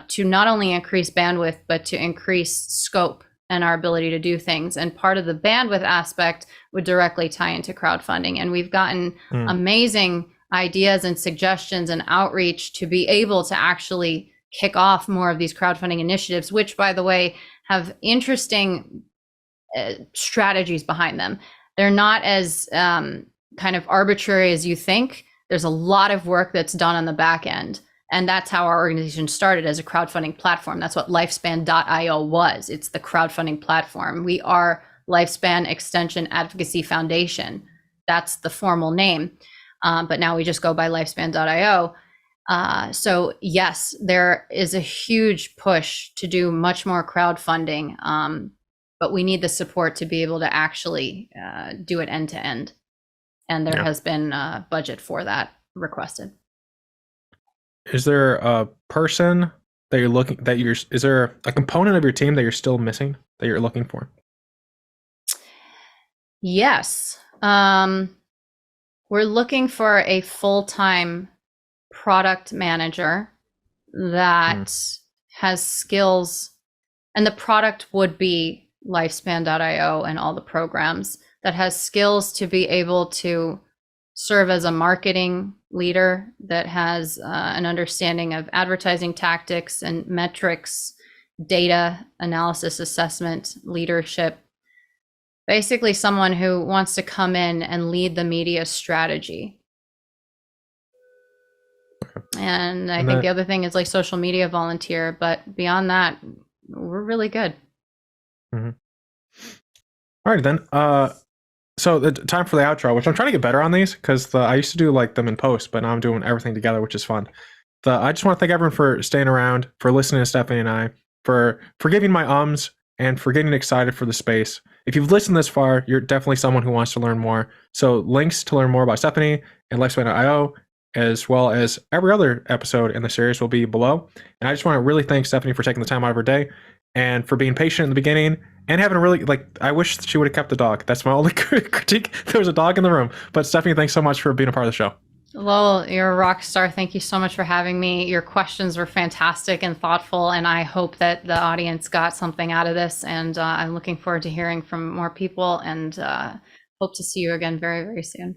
to not only increase bandwidth but to increase scope and our ability to do things. And part of the bandwidth aspect would directly tie into crowdfunding, and we've gotten amazing ideas and suggestions and outreach to be able to actually kick off more of these crowdfunding initiatives, which, by the way, have interesting strategies behind them. They're not as kind of arbitrary as you think. There's a lot of work that's done on the back end. And that's how our organization started, as a crowdfunding platform. That's what Lifespan.io was. It's the crowdfunding platform. We are Lifespan Extension Advocacy Foundation. That's the formal name. but now we just go by lifespan.io. So yes, there is a huge push to do much more crowdfunding, but we need the support to be able to actually do it end to end. And there has been a budget for that requested. Is there a person that you're looking is there a component of your team that you're still missing that you're looking for? Yes. We're looking for a full-time product manager that has skills, and the product would be lifespan.io and all the programs, that has skills to be able to serve as a marketing leader, that has an understanding of advertising tactics and metrics, data analysis, assessment, leadership. Basically someone who wants to come in and lead the media strategy. And I think the other thing is like social media volunteer, but beyond that, we're really good. Mm-hmm. All right, then. So the time for the outro, which I'm trying to get better on these because I used to do like them in post, but now I'm doing everything together, which is fun. I just want to thank everyone for staying around, for listening to Stephanie and I, for forgiving my ums, and for getting excited for the space. If you've listened this far, you're definitely someone who wants to learn more. So links to learn more about Stephanie and Lifespan.io, as well as every other episode in the series, will be below. And I just want to really thank Stephanie for taking the time out of her day and for being patient in the beginning and having a really, I wish she would have kept the dog. That's my only critique. There was a dog in the room. But Stephanie, thanks so much for being a part of the show. Lowell, you're a rock star. Thank you so much for having me. Your questions were fantastic and thoughtful, and I hope that the audience got something out of this. And I'm looking forward to hearing from more people, and hope to see you again very, very soon.